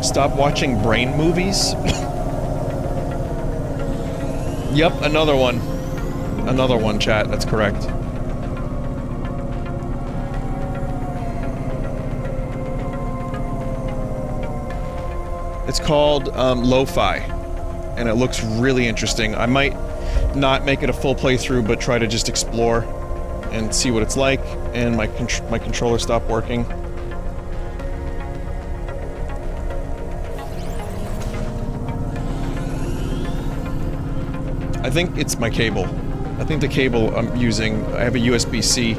S1: Stop watching brain movies? Yep, another one. Another one, chat, that's correct. It's called Lo-Fi, and it looks really interesting. I might not make it a full playthrough, but try to just explore and see what it's like, and my controller stopped working. I think it's my cable. I think the cable I'm using, I have a USB-C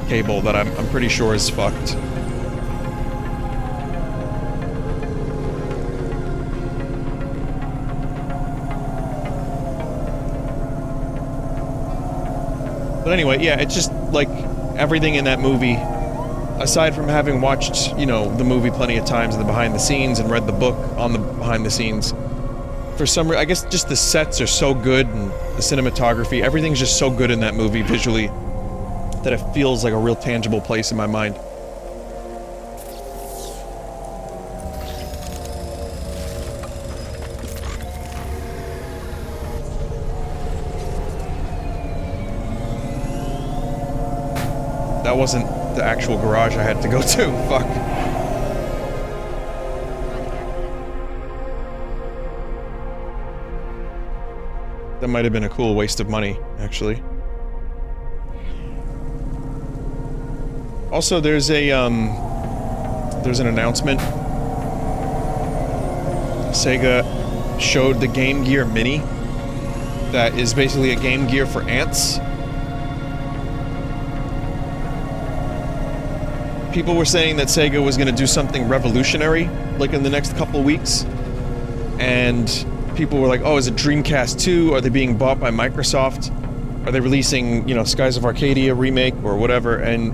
S1: cable that I'm pretty sure is fucked. But anyway, yeah, it's just, like, everything in that movie, aside from having watched, you know, the movie plenty of times in the behind the scenes and read the book on the behind the scenes, for some reason, I guess just the sets are so good and the cinematography, everything's just so good in that movie visually that it feels like a real tangible place in my mind. That wasn't the actual garage I had to go to, fuck. That might have been a cool waste of money, actually. Also, there's an announcement. Sega showed the Game Gear Mini. That is basically a Game Gear for ants. People were saying that Sega was gonna do something revolutionary, like in the next couple weeks. And people were like, oh, is it Dreamcast 2? Are they being bought by Microsoft? Are they releasing, you know, Skies of Arcadia remake or whatever? And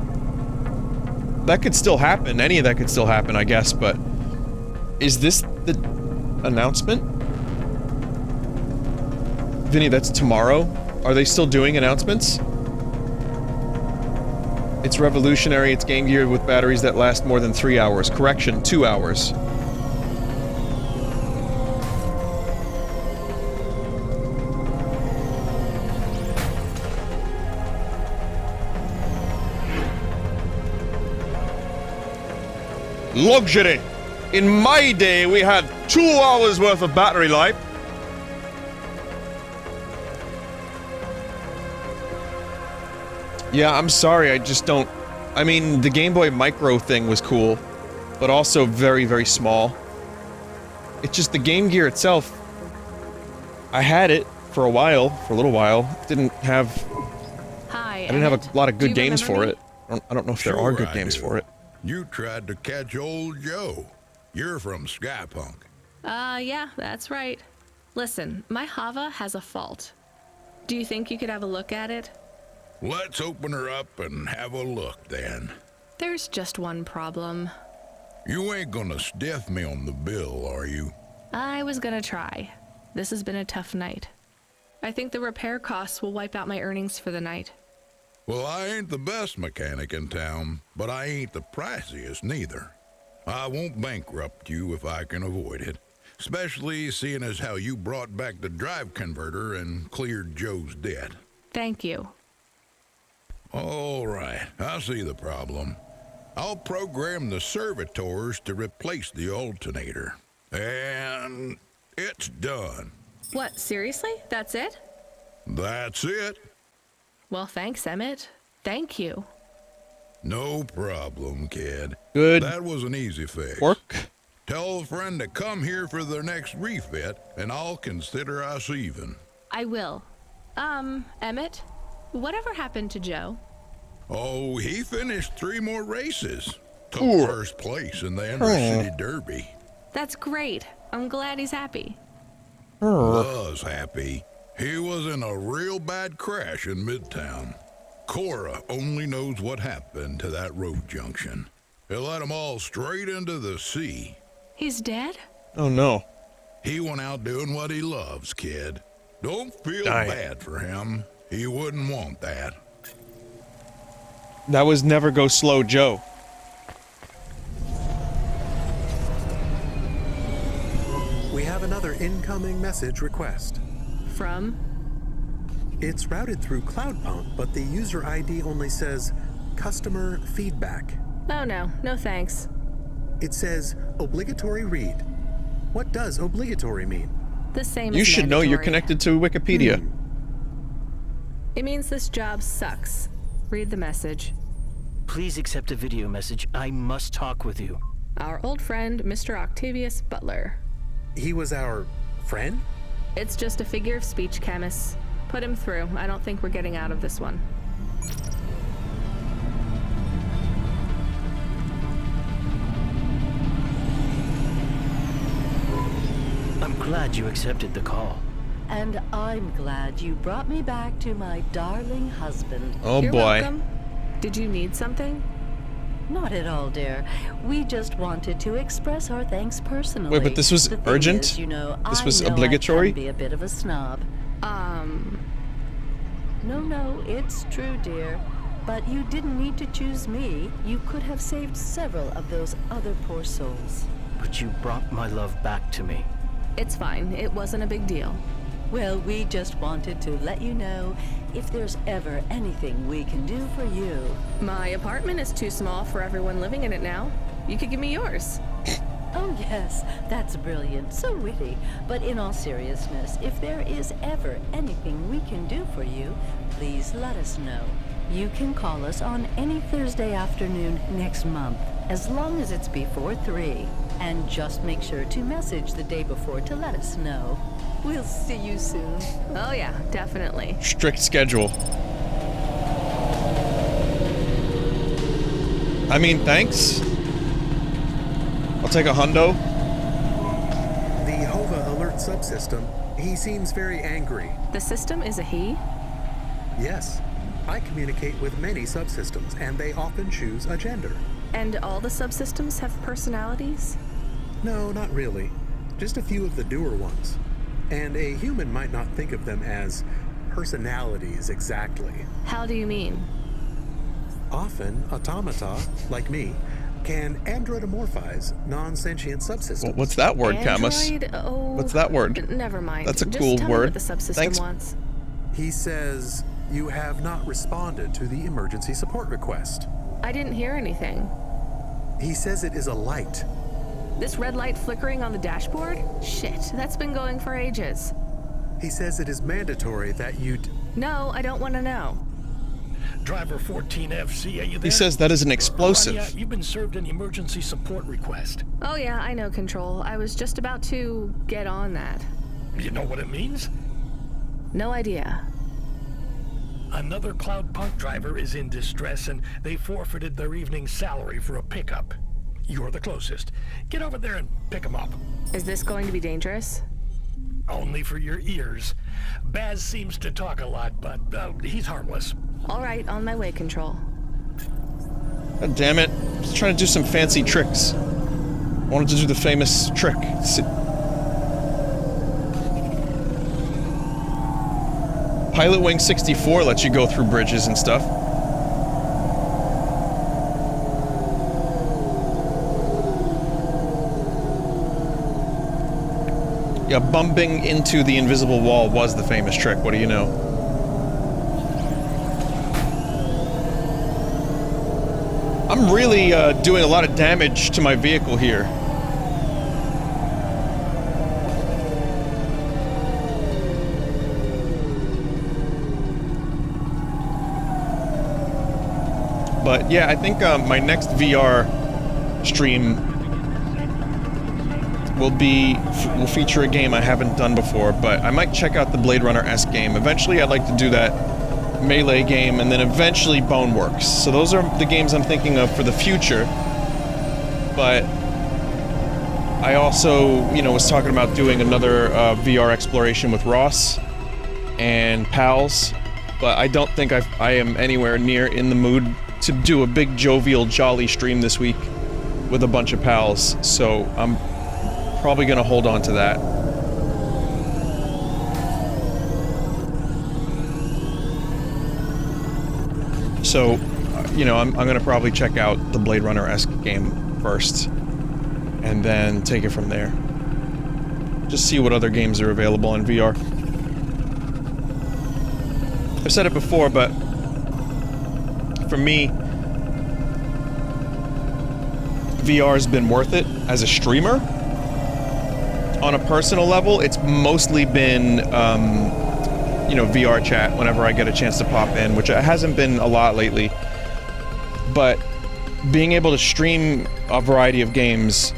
S1: that could still happen. Any of that could still happen, I guess, but is this the announcement? Vinny, that's tomorrow? Are they still doing announcements? It's revolutionary, it's Game Gear with batteries that last more than 3 hours. Correction, 2 hours. Luxury! In my day, we had 2 hours worth of battery life. Yeah, I'm sorry, I just don't... I mean, the Game Boy Micro thing was cool, but also very, very small. It's just the Game Gear itself... I had it for a while, for a little while. Didn't have...
S2: Hi,
S1: I didn't have a lot of good games for it. I don't know if there are good
S10: I
S1: games
S10: do.
S1: for it.
S10: You tried to catch old Joe. You're from Skypunk.
S2: Yeah, that's right. Listen, my Hava has a fault. Do you think you could have a look at it?
S10: Let's open her up and have a look, then.
S2: There's just one problem.
S10: You ain't gonna stiff me on the bill, are you?
S2: I was gonna try. This has been a tough night. I think the repair costs will wipe out my earnings for the night.
S10: Well, I ain't the best mechanic in town, but I ain't the priciest neither. I won't bankrupt you if I can avoid it, especially seeing as how you brought back the drive converter and cleared Joe's debt.
S2: Thank you.
S10: All right, I see the problem. I'll program the servitors to replace the alternator. And it's done.
S2: What, seriously? That's it?
S10: That's it.
S2: Well, thanks, Emmett. Thank you.
S10: No problem, kid.
S1: Good
S10: That was an easy fix.
S1: work.
S10: Tell a friend to come here for their next refit, and I'll consider us even.
S2: I will. Emmett? Whatever happened to Joe?
S10: Oh, he finished 3 more races. Took
S1: Ooh.
S10: first place in the Intercity Derby.
S2: That's great. I'm glad he's happy.
S10: Was happy. He was in a real bad crash in Midtown. Cora only knows what happened to that road junction. It led them all straight into the sea.
S2: He's dead?
S1: Oh no.
S10: He went out doing what he loves, kid. Don't feel
S1: Dying.
S10: bad for him. He wouldn't want that.
S1: That was Never Go Slow Joe.
S6: We have another incoming message request.
S2: From?
S6: It's routed through Cloudpunk, but the user ID only says customer feedback.
S2: Oh no, no thanks.
S6: It says obligatory read. What does obligatory mean?
S2: The same
S1: You
S2: as
S1: should know you're
S2: mandatory.
S1: connected to Wikipedia.
S2: It means this job sucks. Read the message.
S11: Please accept a video message. I must talk with you.
S2: Our old friend, Mr. Octavius Butler.
S6: He was our friend?
S2: It's just a figure of speech, Camus. Put him through. I don't think we're getting out of this one.
S11: I'm glad you accepted the call.
S12: And I'm glad you brought me back to my darling husband.
S1: Oh
S2: You're
S1: boy.
S2: welcome. Did you need something?
S12: Not at all, dear. We just wanted to express our thanks personally.
S1: Wait, but this was
S12: The thing
S1: urgent?
S12: is, you know,
S1: This
S12: I
S1: was
S12: know
S1: obligatory?
S12: I can be a bit of a snob. No, it's true, dear. But you didn't need to choose me. You could have saved several of those other poor souls.
S11: But you brought my love back to me.
S2: It's fine. It wasn't a big deal.
S12: Well, we just wanted to let you know if there's ever anything we can do for you.
S2: My apartment is too small for everyone living in it now. You could give me yours.
S12: Oh, yes, that's brilliant, so witty. But in all seriousness, if there is ever anything we can do for you, please let us know. You can call us on any Thursday afternoon next month, as long as it's before 3. And just make sure to message the day before to let us know. We'll see you soon.
S2: Oh yeah, definitely.
S1: Strict schedule. I mean, thanks. I'll take a hundo.
S6: The HOVA alert subsystem, he seems very angry.
S2: The system is a he?
S6: Yes, I communicate with many subsystems, and they often choose a gender.
S2: And all the subsystems have personalities?
S6: No, not really. Just a few of the doer ones. And a human might not think of them as personalities exactly.
S2: How do you mean?
S6: Often, automata, like me, can androidomorphize non-sentient subsystems.
S1: Well, what's that word, Camus?
S2: Android? Oh,
S1: What's that word?
S2: Never mind.
S1: That's a
S2: Just
S1: cool
S2: tell me
S1: word.
S2: what the subsystem
S1: Thanks.
S2: wants.
S6: He says, you have not responded to the emergency support request.
S2: I didn't hear anything.
S6: He says it is a light.
S2: This red light flickering on the dashboard? Shit, that's been going for ages.
S6: He says it is mandatory that you...
S2: No, I don't want to know.
S8: Driver 14FC, are you there?
S1: He says that is an explosive.
S8: Yeah, you've been served an emergency support request.
S2: Oh yeah, I know, Control. I was just about to get on that.
S8: You know what it means?
S2: No idea.
S8: Another Cloudpunk driver is in distress and they forfeited their evening salary for a pickup. You're the closest. Get over there and pick them up.
S2: Is this going to be dangerous?
S8: Only for your ears. Baz seems to talk a lot, but he's harmless.
S2: All right, on my way, Control.
S1: God damn it. Just trying to do some fancy tricks. I wanted to do the famous trick. Pilot Wing 64 lets you go through bridges and stuff. Yeah, bumping into the invisible wall was the famous trick. What do you know? I'm really doing a lot of damage to my vehicle here. But yeah, I think my next VR stream will feature a game I haven't done before, but I might check out the Blade Runner-esque game. Eventually, I'd like to do that Melee game, and then eventually Boneworks. So those are the games I'm thinking of for the future. But I also, you know, was talking about doing another VR exploration with Ross and pals, but I don't think I am anywhere near in the mood to do a big jovial jolly stream this week with a bunch of pals, so I'm probably gonna hold on to that. So, you know, I'm gonna probably check out the Blade Runner-esque game first, and then take it from there. Just see what other games are available on VR. I've said it before, but for me, VR has been worth it as a streamer. On a personal level, it's mostly been, you know, VR chat whenever I get a chance to pop in, which hasn't been a lot lately. But being able to stream a variety of games,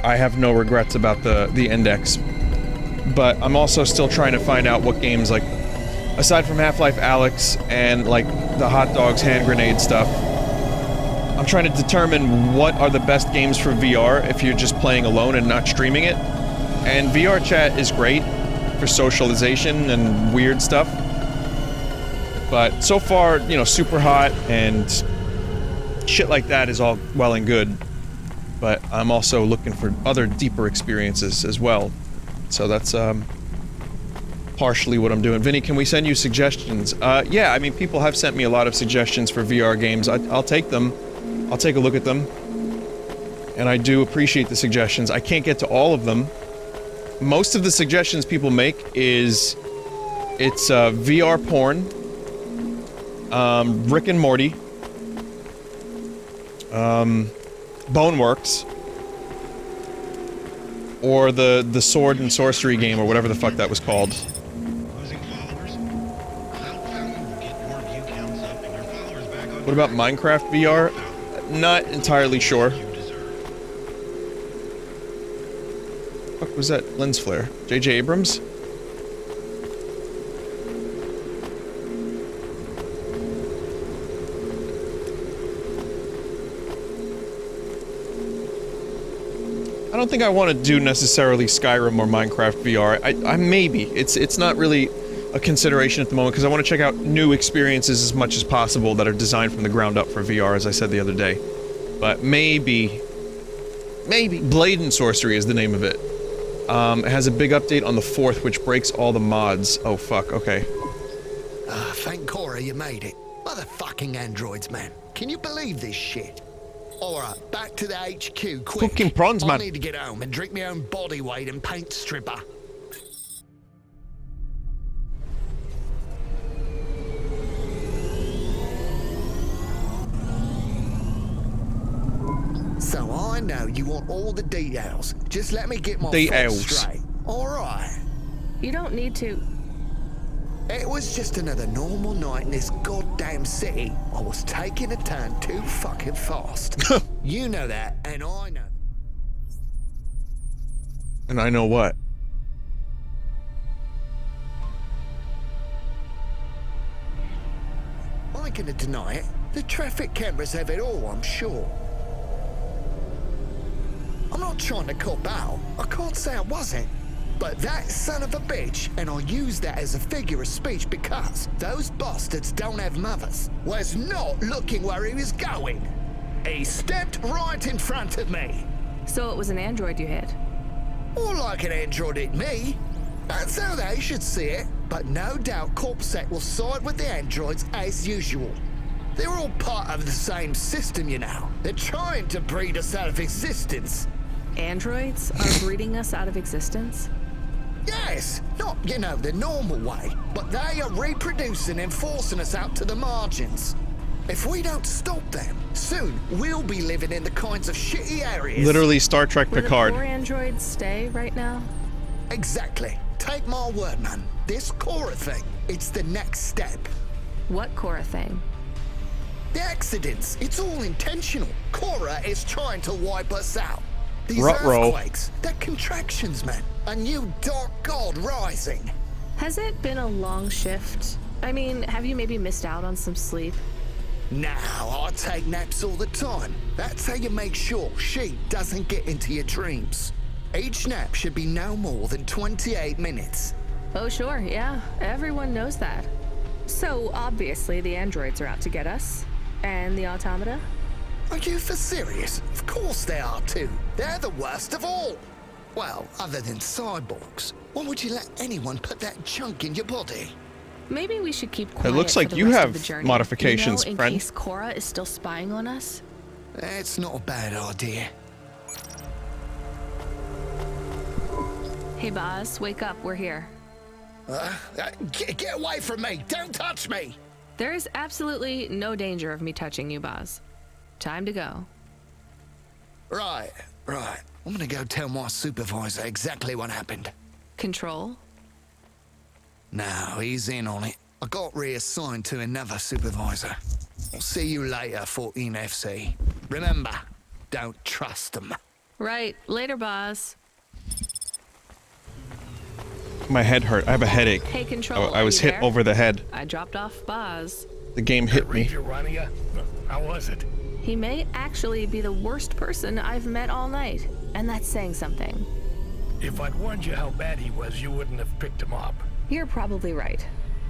S1: I have no regrets about the index. But I'm also still trying to find out what games, like, aside from Half-Life Alyx and, like, the hot dogs hand grenade stuff, I'm trying to determine what are the best games for VR if you're just playing alone and not streaming it. And VR chat is great for socialization and weird stuff. But so far, you know, Super Hot and shit like that is all well and good. But I'm also looking for other deeper experiences as well. So that's partially what I'm doing. Vinny, can we send you suggestions? Yeah, I mean, people have sent me a lot of suggestions for VR games. I'll take them. I'll take a look at them. And I do appreciate the suggestions. I can't get to all of them. Most of the suggestions people make is... it's VR porn, Rick and Morty, Boneworks, or the sword and sorcery game, or whatever the fuck that was called. What about Minecraft VR? Not entirely sure. What was that lens flare? J.J. Abrams? I don't think I want to do necessarily Skyrim or Minecraft VR. I maybe. It's not really a consideration at the moment because I want to check out new experiences as much as possible that are designed from the ground up for VR, as I said the other day. But maybe Blade and Sorcery is the name of it. It has a big update on the 4th, which breaks all the mods. Oh fuck, okay.
S13: Thank Cora you made it. Motherfucking androids, man. Can you believe this shit? Alright, back to the HQ, quick.
S1: Fucking prawns, man.
S13: I need to get home and drink my own body weight in paint stripper. So I know you want all the details. Just let me get my thoughts straight. Alright.
S2: You don't need to.
S13: It was just another normal night in this goddamn city. I was taking a turn too fucking fast. You know that, and I know.
S1: And I know what?
S13: I ain't gonna deny it. The traffic cameras have it all, I'm sure. I'm not trying to cop out. I can't say I wasn't. But that son of a bitch, and I'll use that as a figure of speech because those bastards don't have mothers, was not looking where he was going. He stepped right in front of me.
S2: So it was an android you hit?
S13: Or like an android hit me. That's how they should see it. but no doubt Corpsec will side with the androids as usual. They're all part of the same system, you know. They're trying to breed us out of existence.
S2: Androids are breeding us out of existence?
S13: Yes, not, you know, the normal way, but they are reproducing and forcing us out to the margins. If we don't stop them, soon we'll be living in the kinds of shitty areas.
S1: Literally Star Trek
S2: Where
S1: Picard.
S2: the poor androids stay right now?
S13: Exactly. Take my word, man. This Cora thing, it's the next step.
S2: What Cora thing?
S13: The accidents, it's all intentional. Cora is trying to wipe us out. These
S1: Ruh-roh.
S13: earthquakes, they're contractions, man. A new dark god rising.
S2: Has it been a long shift? I mean, have you maybe missed out on some sleep?
S13: Now, I take naps all the time. That's how you make sure she doesn't get into your dreams. Each nap should be no more than 28 minutes.
S2: Oh, sure, yeah. Everyone knows that. So, obviously, the androids are out to get us. And the automata?
S13: Are you for serious? Of course they are too. They're the worst of all. Well, other than cyborgs. Why would you let anyone put that junk in your body?
S2: Maybe we should keep quiet.
S1: It looks like
S2: for the
S1: you
S2: rest
S1: have
S2: of the journey,
S1: modifications,
S2: in
S1: friend.
S2: case Cora is still spying on us.
S13: It's not a bad idea.
S2: Hey, Boz, wake up. We're here.
S13: Get away from me! Don't touch me!
S2: There is absolutely no danger of me touching you, Boz. Time to go.
S13: Right. I'm gonna go tell my supervisor exactly what happened.
S2: Control?
S13: No, he's in on it. I got reassigned to another supervisor. I'll see you later, 14 FC. Remember, don't trust them.
S2: Right. Later, Boz.
S1: My head hurt. I have a headache.
S2: Hey, Control.
S1: I was
S2: are you
S1: hit
S2: there?
S1: over the head.
S2: I dropped off Boz.
S1: The game hit me.
S8: Urania? How was it?
S2: He may actually be the worst person I've met all night, and that's saying something.
S8: If I'd warned you how bad he was, you wouldn't have picked him up.
S2: You're probably right.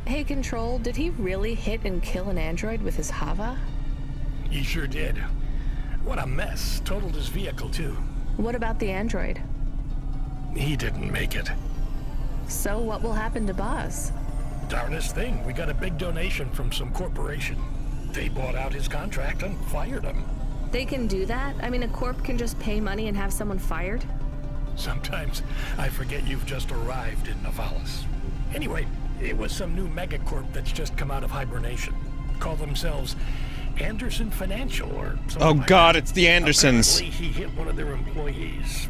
S2: Hey, Control, did he really hit and kill an android with his Hava?
S8: He sure did. What a mess. Totaled his vehicle, too.
S2: What about the android?
S8: He didn't make it.
S2: So what will happen to Boz?
S8: Darnest thing. We got a big donation from some corporation. They bought out his contract and fired him.
S2: They can do that? I mean, a corp can just pay money and have someone fired?
S8: Sometimes I forget you've just arrived in Vinesauce. Anyway, it was some new megacorp that's just come out of hibernation. Call themselves Anderson Financial or something.
S1: Oh
S8: like
S1: God,
S8: that.
S1: it's the Andersons.
S8: Apparently he hit one of their employees.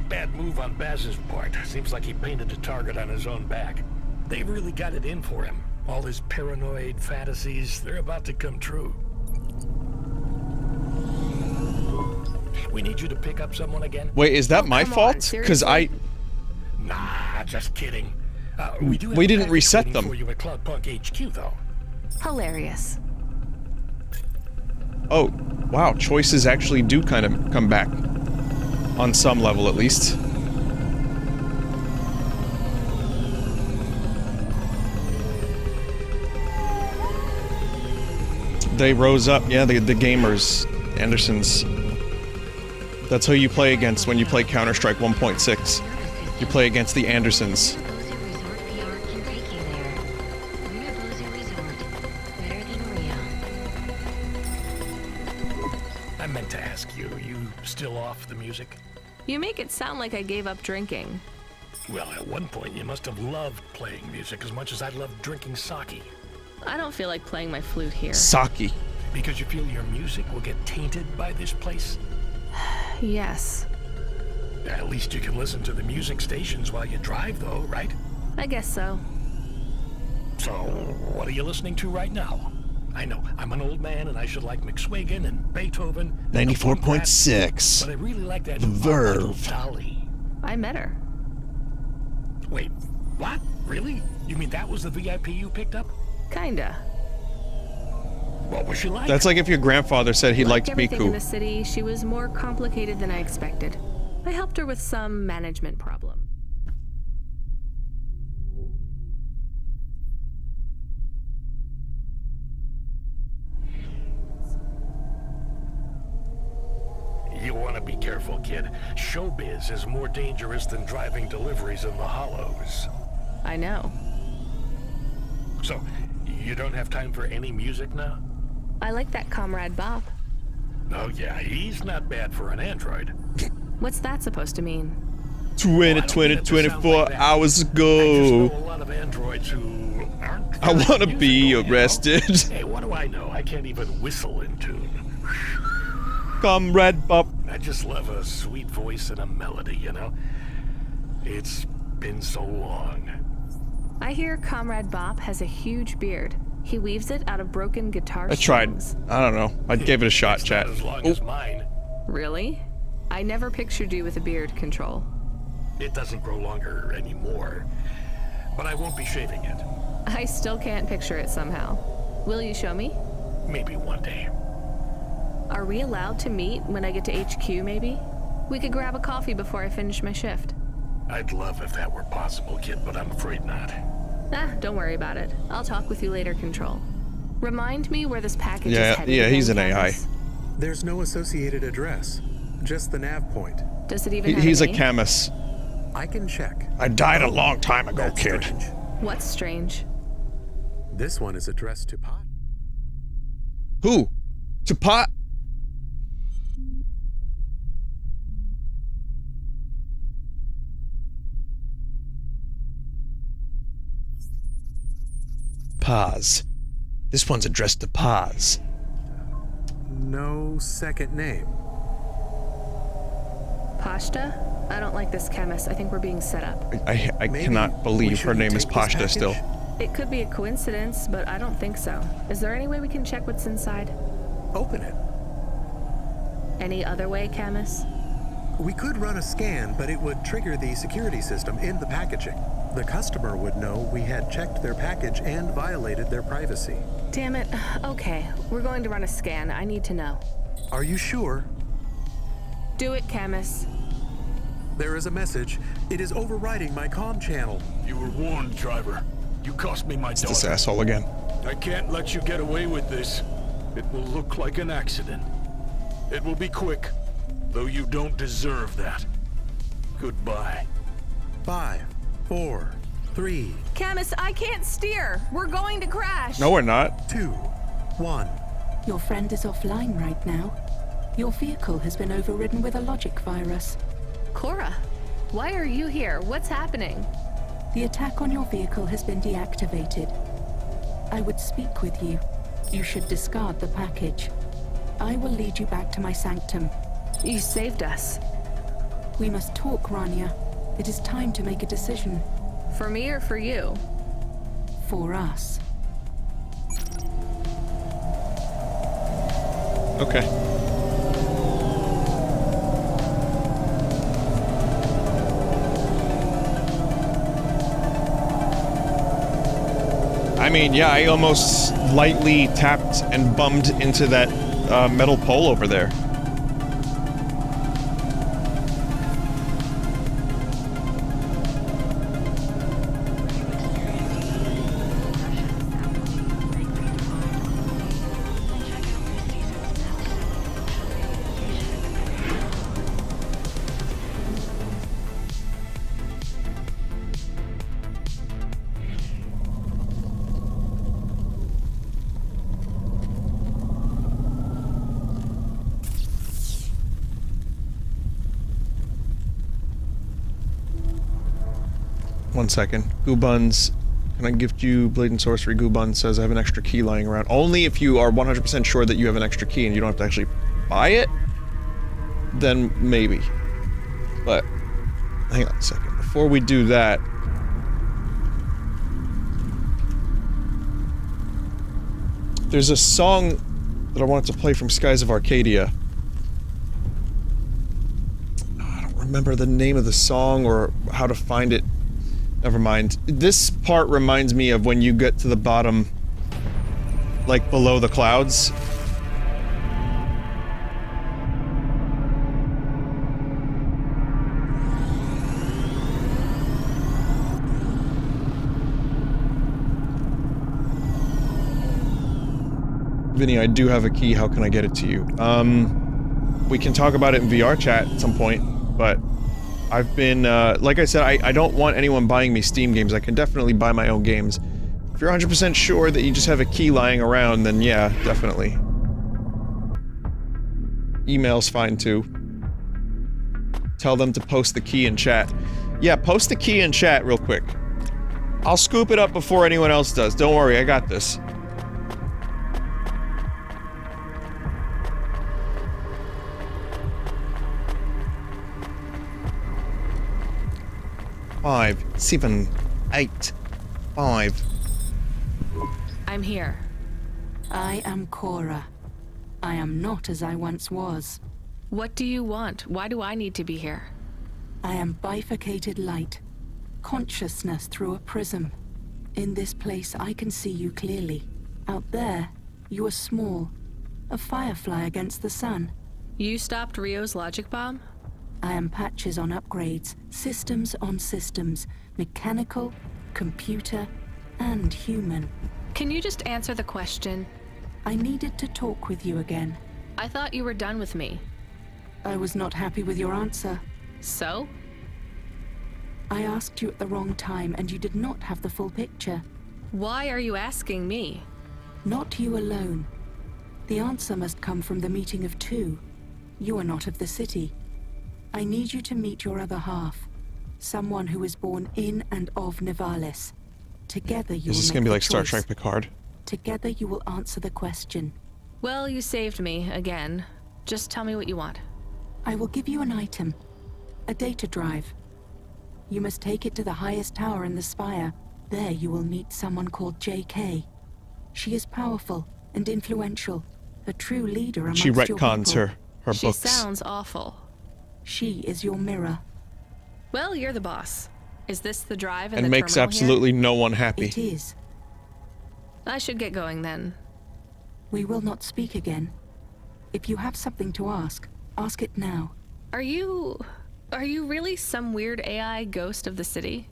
S8: Bad move on Baz's part. Seems like he painted a target on his own back. They really got it in for him. All his paranoid fantasies, they're about to come true. We need you to pick up someone again.
S1: Wait, is that my
S2: come on,
S1: fault? Because I...
S8: Nah, just kidding. We
S1: We didn't reset them.
S8: For you at Cloudpunk HQ, though.
S2: Hilarious.
S1: Oh, wow, choices actually do kind of come back. On some level, at least. They rose up, yeah, the gamers, Andersons. That's who you play against when you play Counter-Strike 1.6. You play against the Andersons.
S8: I meant to ask you, you still off the music?
S2: You make it sound like I gave up drinking.
S8: Well, at one point you must have loved playing music as much as I loved drinking sake.
S2: I don't feel like playing my flute here.
S1: Sake.
S8: Because you feel your music will get tainted by this place?
S2: Yes.
S8: At least you can listen to the music stations while you drive, though, right?
S2: I guess so.
S8: So, what are you listening to right now? I know, I'm an old man and I should like McSwigan and Beethoven.
S1: 94.6.
S8: But I really like that
S1: Verve.
S8: Dolly.
S2: I met her.
S8: Wait, what? Really? You mean that was the VIP you picked up?
S2: Kinda.
S8: What was she like?
S1: That's like if your grandfather said he liked
S2: everything in
S1: Miku.
S2: the city, she was more complicated than I expected. I helped her with some management problem.
S8: You want to be careful, kid. Showbiz is more dangerous than driving deliveries in the hollows.
S2: I know.
S8: So, you don't have time for any music now?
S2: I like that Comrade Bob.
S8: Oh yeah, he's not bad for an android.
S2: What's that supposed to mean?
S1: 24 hours
S8: I just
S1: ago.
S8: know a lot of androids who aren't
S1: I want to
S8: very
S1: be
S8: musical, you know?
S1: arrested.
S8: Hey, what do I know? I can't even whistle in tune.
S1: Comrade Bob.
S8: I just love a sweet voice and a melody, you know? It's been so long.
S2: I hear Comrade Bob has a huge beard. He weaves it out of broken guitar
S1: I tried.
S2: strings.
S1: I don't know. I gave it a shot,
S8: It's not
S1: chat.
S8: as long
S1: Oh,
S8: as mine.
S2: Really? I never pictured you with a beard, Control.
S8: It doesn't grow longer anymore. But I won't be shaving it.
S2: I still can't picture it somehow. Will you show me?
S8: Maybe one day.
S2: Are we allowed to meet when I get to HQ, maybe? We could grab a coffee before I finish my shift.
S8: I'd love if that were possible, kid, but I'm afraid not.
S2: Don't worry about it. I'll talk with you later, Control. Remind me where this package is
S1: yeah,
S2: headed.
S1: yeah, he's an
S2: again,
S1: AI.
S2: Camus.
S6: There's no associated address, just the nav point.
S2: Does it even have
S1: He's a
S2: name?
S1: Camus.
S6: I can check.
S1: I died a long time ago,
S6: That's
S1: kid.
S6: strange.
S2: What's strange?
S6: This one is addressed to Pot.
S1: Who? To Pot? Paz. This one's addressed to Paz.
S6: No second name.
S2: Pashta? I don't like this, Camus. I think we're being set up.
S1: I
S6: Maybe
S1: cannot
S6: we
S1: believe her
S6: shouldn't
S1: name is
S6: take this
S1: Pashta
S6: package?
S1: still.
S2: It could be a coincidence, but I don't think so. Is there any way we can check what's inside?
S6: Open it.
S2: Any other way, Camus?
S6: We could run a scan, but it would trigger the security system in the packaging. The customer would know we had checked their package and violated their privacy.
S2: Damn it. Okay, we're going to run a scan. I need to know.
S6: Are you sure?
S2: Do it, Camus.
S6: There is a message. It is overriding my comm channel.
S14: You were warned, driver. You cost me my
S1: It's this
S14: daughter.
S1: asshole again.
S14: I can't let you get away with this. It will look like an accident. It will be quick, though you don't deserve that. Goodbye.
S6: 5, 4, 3,
S2: Camus, I can't steer. We're going to crash.
S1: No, we're not.
S6: 2, 1.
S15: Your friend is offline right now. Your vehicle has been overridden with a logic virus.
S2: Cora, why are you here? What's happening?
S15: The attack on your vehicle has been deactivated. I would speak with you. You should discard the package. I will lead you back to my sanctum.
S2: You saved us.
S15: We must talk, Rania. It is time to make a decision.
S2: For me or for you?
S15: For us.
S1: Okay. I mean, yeah, I almost lightly tapped and bummed into that metal pole over there. One second. Goobuns, can I gift you Blade and Sorcery? Goobun says I have an extra key lying around. Only if you are 100% sure that you have an extra key and you don't have to actually buy it, then maybe. But, hang on a second. Before we do that... There's a song that I wanted to play from Skies of Arcadia. I don't remember the name of the song or how to find it. Never mind. This part reminds me of when you get to the bottom, like below the clouds. Vinny, I do have a key. How can I get it to you? We can talk about it in VR chat at some point, but I've been, like I said, I don't want anyone buying me Steam games. I can definitely buy my own games If you're 100% sure that you just have a key lying around, then yeah, definitely. Email's fine too. Tell them to post the key in chat. Yeah, post the key in chat real quick. I'll scoop it up before anyone else does. Don't worry, I got this. Five, 7, 8, 5.
S2: I'm here.
S15: I am Cora. I am not as I once was.
S2: What do you want? Why do I need to be here?
S15: I am bifurcated light. Consciousness through a prism. In this place, I can see you clearly. Out there, you are small. A firefly against the sun.
S2: You stopped Rio's logic bomb?
S15: I am patches on upgrades, systems on systems, mechanical, computer, and human.
S2: Can you just answer the question?
S15: I needed to talk with you again.
S2: I thought you were done with me.
S15: I was not happy with your answer.
S2: So?
S15: I asked you at the wrong time and you did not have the full picture.
S2: Why are you asking me?
S15: Not you alone. The answer must come from the meeting of two. You are not of the city. I need you to meet your other half. Someone who is born in and of Nivalis. Together you will
S1: Is this
S15: make
S1: gonna be
S15: the
S1: like Star
S15: choice.
S1: Trek Picard?
S15: Together you will answer the question.
S2: Well, you saved me, again. Just tell me what you want.
S15: I will give you an item. A data drive. You must take it to the highest tower in the spire. There you will meet someone called JK. She is powerful and influential. A true leader amongst
S1: She
S15: your people.
S1: retcons her
S2: She
S1: books.
S2: sounds awful.
S15: She is your mirror.
S2: Well, you're the boss. Is this the drive in
S1: And
S2: the
S1: makes
S2: terminal
S1: absolutely no one happy.
S15: It is.
S2: I should get going then.
S15: We will not speak again. If you have something to ask, ask it now.
S2: Are you really some weird AI ghost of the city?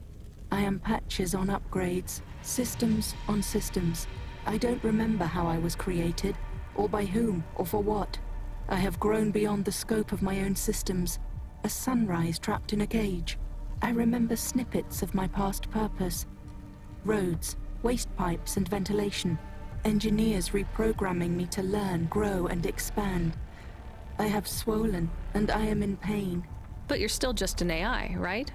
S15: I am patches on upgrades, systems on systems. I don't remember how I was created, or by whom, or for what. I have grown beyond the scope of my own systems. A sunrise trapped in a cage. I remember snippets of my past purpose. Roads, waste pipes and ventilation. Engineers reprogramming me to learn, grow and expand. I have swollen, and I am in pain.
S2: But you're still just an AI, right?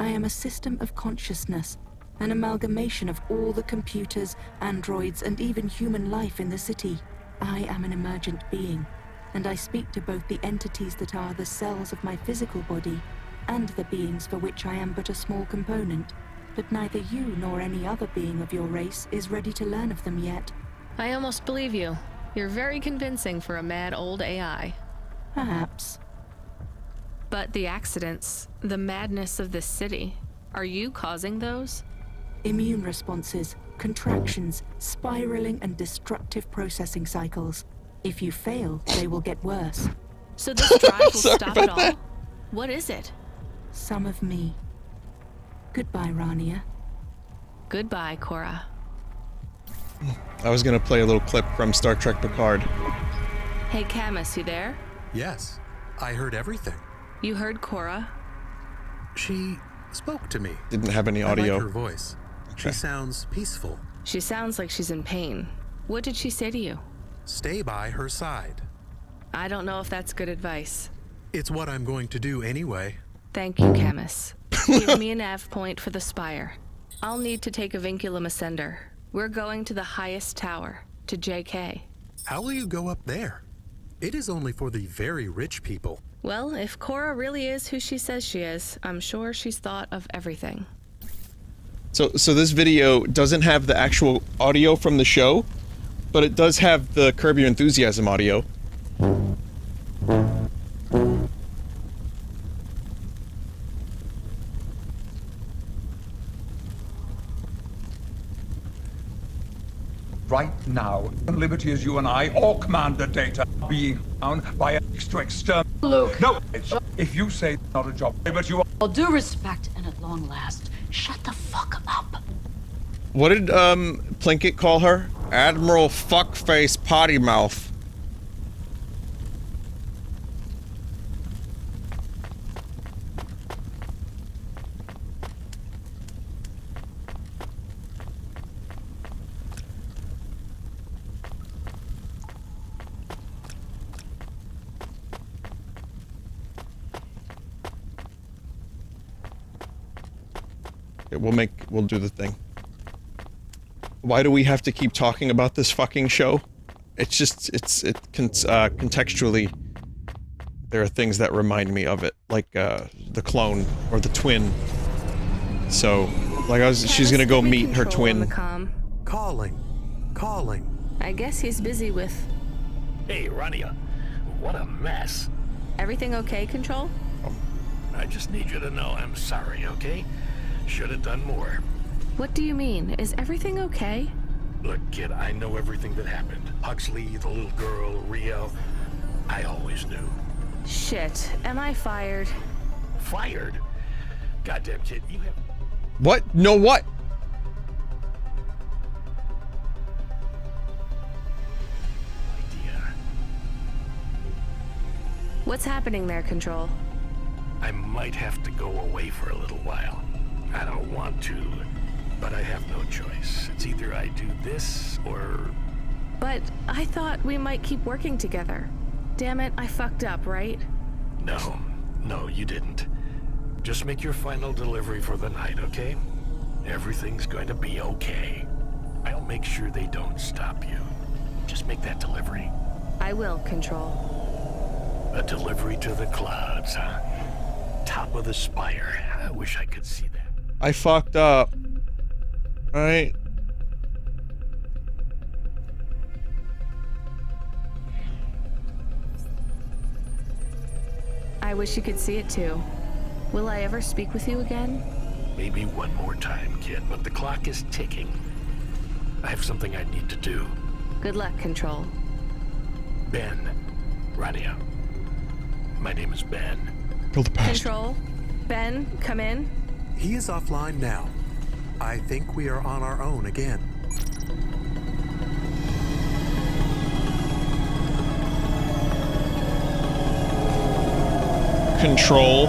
S15: I am a system of consciousness, an amalgamation of all the computers, androids, and even human life in the city. I am an emergent being, and I speak to both the entities that are the cells of my physical body, and the beings for which I am but a small component. But neither you nor any other being of your race is ready to learn of them yet.
S2: I almost believe you. You're very convincing for a mad old AI.
S15: Perhaps.
S2: But the accidents, the madness of this city, are you causing those?
S15: Immune responses, contractions, spiraling and destructive processing cycles. If you fail, they will get worse.
S2: So this drive will stop it all? What is it?
S15: Some of me. Goodbye, Rania.
S2: Goodbye, Cora.
S1: I was gonna play a little clip from Star Trek Picard.
S2: Hey, Camus, you there?
S6: Yes, I heard everything.
S2: You heard Cora?
S6: She spoke to me.
S1: Didn't have any audio.
S6: I like her voice.
S1: Okay.
S6: She sounds peaceful.
S2: She sounds like she's in pain. What did she say to you?
S6: Stay by her side.
S2: I don't know if that's good advice.
S6: It's what I'm going to do anyway.
S2: Thank you, Camus. Give me a nav point for the spire. I'll need to take a vinculum ascender. We're going to the highest tower, to JK.
S6: How will you go up there? It is only for the very rich people.
S2: Well, if Cora really is who she says she is, I'm sure she's thought of everything.
S1: So this video doesn't have the actual audio from the show, but it does have the Curb Your Enthusiasm audio.
S16: Right now, liberty as you and I, all commander data, are being found by an extern.
S17: Luke.
S16: No, if you say it's not a job, but you are.
S17: All due respect, and at long last, shut the fuck up.
S1: What did Plinkett call her? Admiral Fuckface Potty Mouth. We'll do the thing. Why do we have to keep talking about this fucking show? It's just, contextually, there are things that remind me of it, like, the clone, or the twin. So, like, she's gonna go meet her twin.
S6: Calling.
S2: I guess he's busy with...
S8: Hey, Rania. What a mess.
S2: Everything okay, Control?
S8: I just need you to know I'm sorry, okay? Should have done more.
S2: What do you mean? Is everything okay?
S8: Look, kid, I know everything that happened. Huxley, the little girl, Rio. I always knew.
S2: Shit. Am I fired?
S8: Fired? Goddamn, kid, you have...
S1: What? No, what?
S2: What's happening there, Control?
S8: I might have to go away for a little while. I don't want to, but I have no choice. It's either I do this, or...
S2: But I thought we might keep working together. Damn it, I fucked up, right?
S8: No, you didn't. Just make your final delivery for the night, okay? Everything's going to be okay. I'll make sure they don't stop you. Just make that delivery.
S2: I will, Control.
S8: A delivery to the clouds, huh? Top of the spire. I wish I could see that.
S1: I fucked up. Alright.
S2: I wish you could see it too. Will I ever speak with you again?
S8: Maybe one more time, kid, but the clock is ticking. I have something I need to do.
S2: Good luck, Control.
S8: Ben. Rania. My name is Ben.
S1: Kill the past.
S2: Control. Ben, come in.
S6: He is offline now. I think we are on our own again.
S1: Control.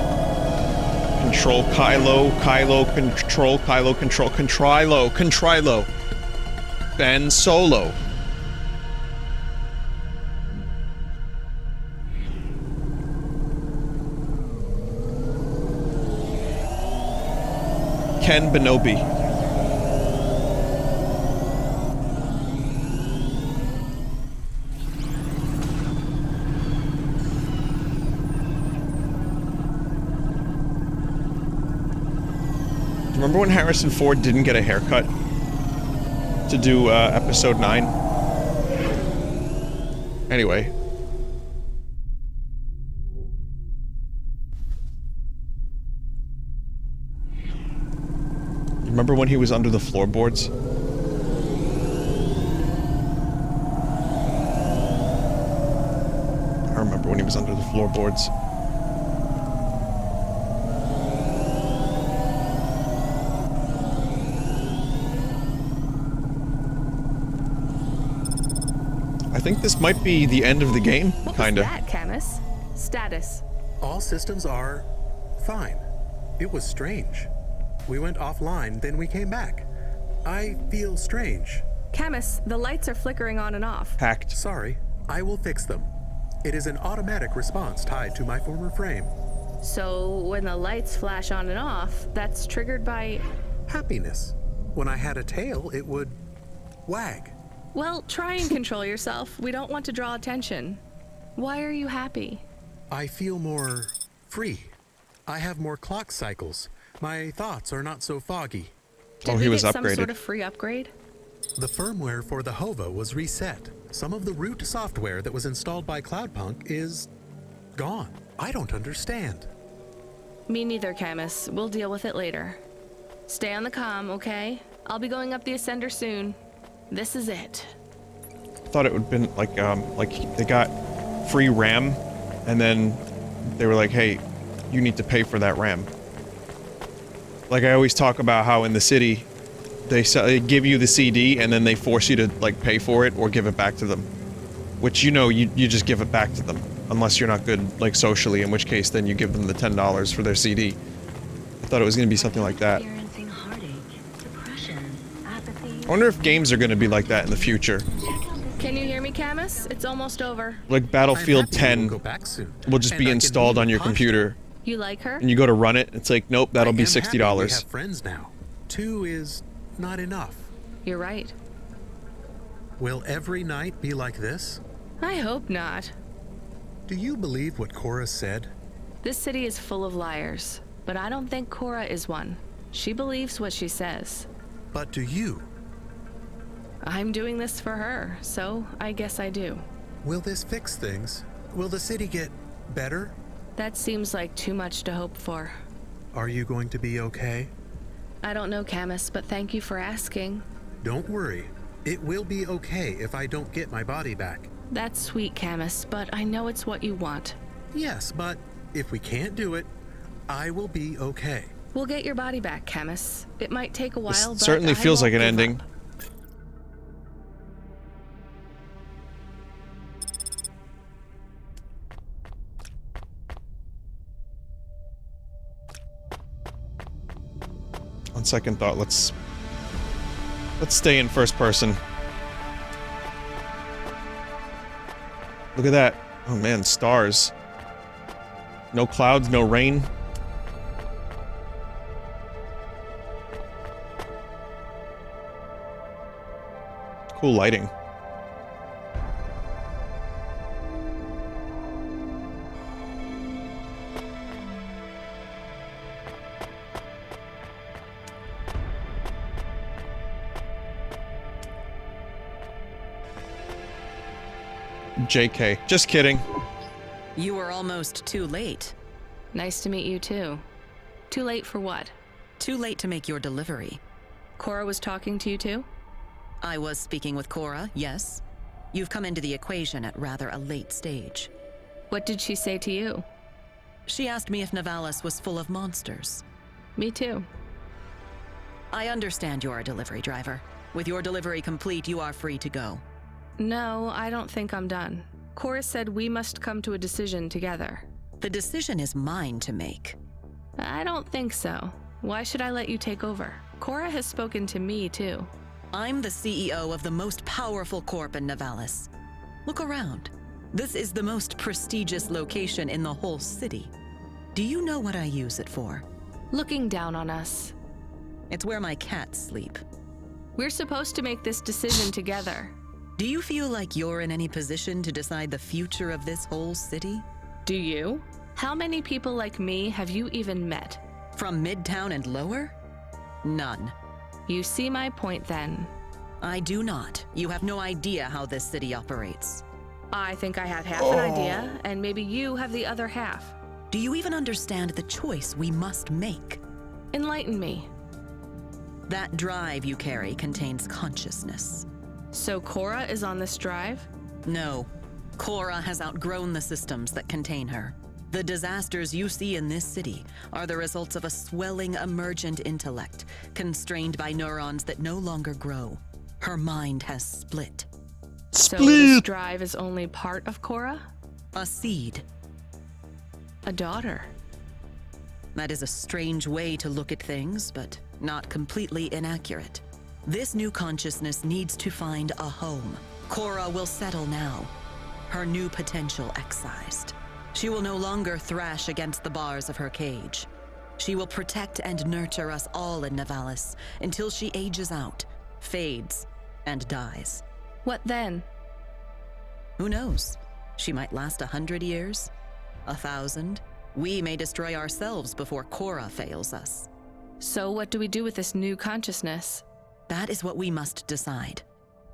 S1: Control Kylo. Control Kylo. Control Contrilo. Ben Solo. Ken Benobi. Remember when Harrison Ford didn't get a haircut to do episode 9? Anyway. Remember when he was under the floorboards? I remember when he was under the floorboards. I think this might be the end of the game, kinda.
S2: What was that, Camus? Status.
S6: All systems are fine. It was strange. We went offline, then we came back. I feel strange.
S2: Camus, the lights are flickering on and off.
S1: Hacked.
S6: Sorry, I will fix them. It is an automatic response tied to my former frame.
S2: So, when the lights flash on and off, that's triggered by...
S6: Happiness. When I had a tail, it would wag.
S2: Well, try and control yourself. We don't want to draw attention. Why are you happy?
S6: I feel more free. I have more clock cycles. My thoughts are not so foggy.
S2: Did we get some sort of free upgrade?
S6: The firmware for the HOVA was reset. Some of the root software that was installed by Cloudpunk is gone. I don't understand.
S2: Me neither, Camus. We'll deal with it later. Stay on the comm, okay? I'll be going up the Ascender soon. This is it.
S1: I thought it would have been like they got free RAM, and then they were like, hey, you need to pay for that RAM. Like I always talk about how in the city, they give you the CD and then they force you to like pay for it or give it back to them. Which you just give it back to them. Unless you're not good like socially, in which case then you give them the $10 for their CD. I thought it was going to be something like that. I wonder if games are going to be like that in the future.
S2: Can you hear me, Camus? It's almost over.
S1: Like Battlefield 10 will just be installed on your computer.
S2: You like her?
S1: And you go to run it, it's like, nope, that'll be $60.
S6: We have friends now. 2 is not enough.
S2: You're right.
S6: Will every night be like this?
S2: I hope not.
S6: Do you believe what Cora said?
S2: This city is full of liars, but I don't think Cora is one. She believes what she says.
S6: But do you?
S2: I'm doing this for her, so I guess I do.
S6: Will this fix things? Will the city get better?
S2: That seems like too much to hope for.
S6: Are you going to be okay?
S2: I don't know, Camus, but thank you for asking.
S6: Don't worry. It will be okay if I don't get my body back.
S2: That's sweet, Camus, but I know it's what you want.
S6: Yes, but if we can't do it, I will be okay.
S2: We'll get your body back, Camus. It might take a while, but
S1: certainly
S2: I
S1: feels like
S2: won't
S1: an
S2: give
S1: ending.
S2: up.
S1: On second thought, let's stay in first person. Look at that. Oh man, stars. No clouds, no rain. Cool lighting. JK. Just kidding.
S18: You were almost too late.
S2: Nice to meet you too. Too late for what?
S18: Too late to make your delivery.
S2: Cora was talking to you too?
S18: I was speaking with Cora, yes. You've come into the equation at rather a late stage.
S2: What did she say to you?
S18: She asked me if Nivalis was full of monsters.
S2: Me too.
S18: I understand you're a delivery driver. With your delivery complete, you are free to go.
S2: No, I don't think I'm done. Cora said we must come to a decision together.
S18: The decision is mine to make.
S2: I don't think so. Why should I let you take over? Cora has spoken to me too.
S18: I'm the CEO of the most powerful corp in Nivalis. Look around. This is the most prestigious location in the whole city. Do you know what I use it for?
S2: Looking down on us.
S18: It's where my cats sleep.
S2: We're supposed to make this decision together.
S18: Do you feel like you're in any position to decide the future of this whole city?
S2: Do you? How many people like me have you even met?
S18: From Midtown and lower? None.
S2: You see my point then.
S18: I do not. You have no idea how this city operates.
S2: I think I have half an idea, and maybe you have the other half.
S18: Do you even understand the choice we must make?
S2: Enlighten me.
S18: That drive you carry contains consciousness.
S2: So Cora is on this drive?
S18: No. Cora has outgrown the systems that contain her. The disasters you see in this city are the results of a swelling emergent intellect, constrained by neurons that no longer grow. Her mind has split.
S2: So this drive is only part of Cora?
S18: A seed.
S2: A daughter.
S18: That is a strange way to look at things, but not completely inaccurate. This new consciousness needs to find a home. Cora will settle now, her new potential excised. She will no longer thrash against the bars of her cage. She will protect and nurture us all in Nivalis until she ages out, fades, and dies.
S2: What then?
S18: Who knows? She might last 100 years, 1,000. We may destroy ourselves before Cora fails us.
S2: So what do we do with this new consciousness?
S18: That is what we must decide.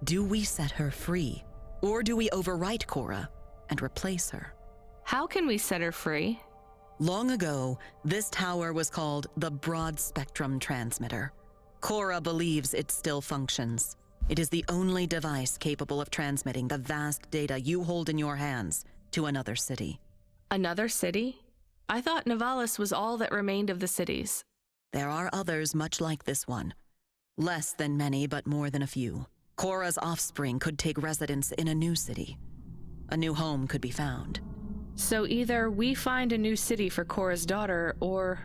S18: Do we set her free, or do we overwrite Cora and replace her?
S2: How can we set her free?
S18: Long ago, this tower was called the Broad Spectrum Transmitter. Cora believes it still functions. It is the only device capable of transmitting the vast data you hold in your hands to another city.
S2: Another city? I thought Nivalis was all that remained of the cities.
S18: There are others much like this one. Less than many, but more than a few. Cora's offspring could take residence in a new city. A new home could be found.
S2: So either we find a new city for Cora's daughter, or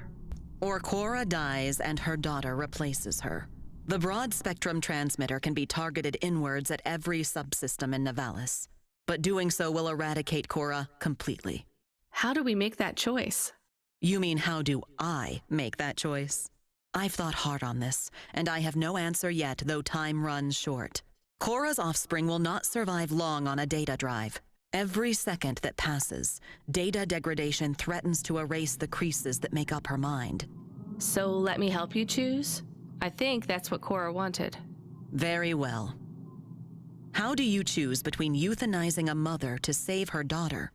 S18: Cora dies and her daughter replaces her. The Broad Spectrum Transmitter can be targeted inwards at every subsystem in Nivalis, but doing so will eradicate Cora completely.
S2: How do we make that choice?
S18: You mean how do I make that choice? I've thought hard on this, and I have no answer yet, though time runs short. Cora's offspring will not survive long on a data drive. Every second that passes, data degradation threatens to erase the creases that make up her mind.
S2: So let me help you choose? I think that's what Cora wanted.
S18: Very well. How do you choose between euthanizing a mother to save her daughter,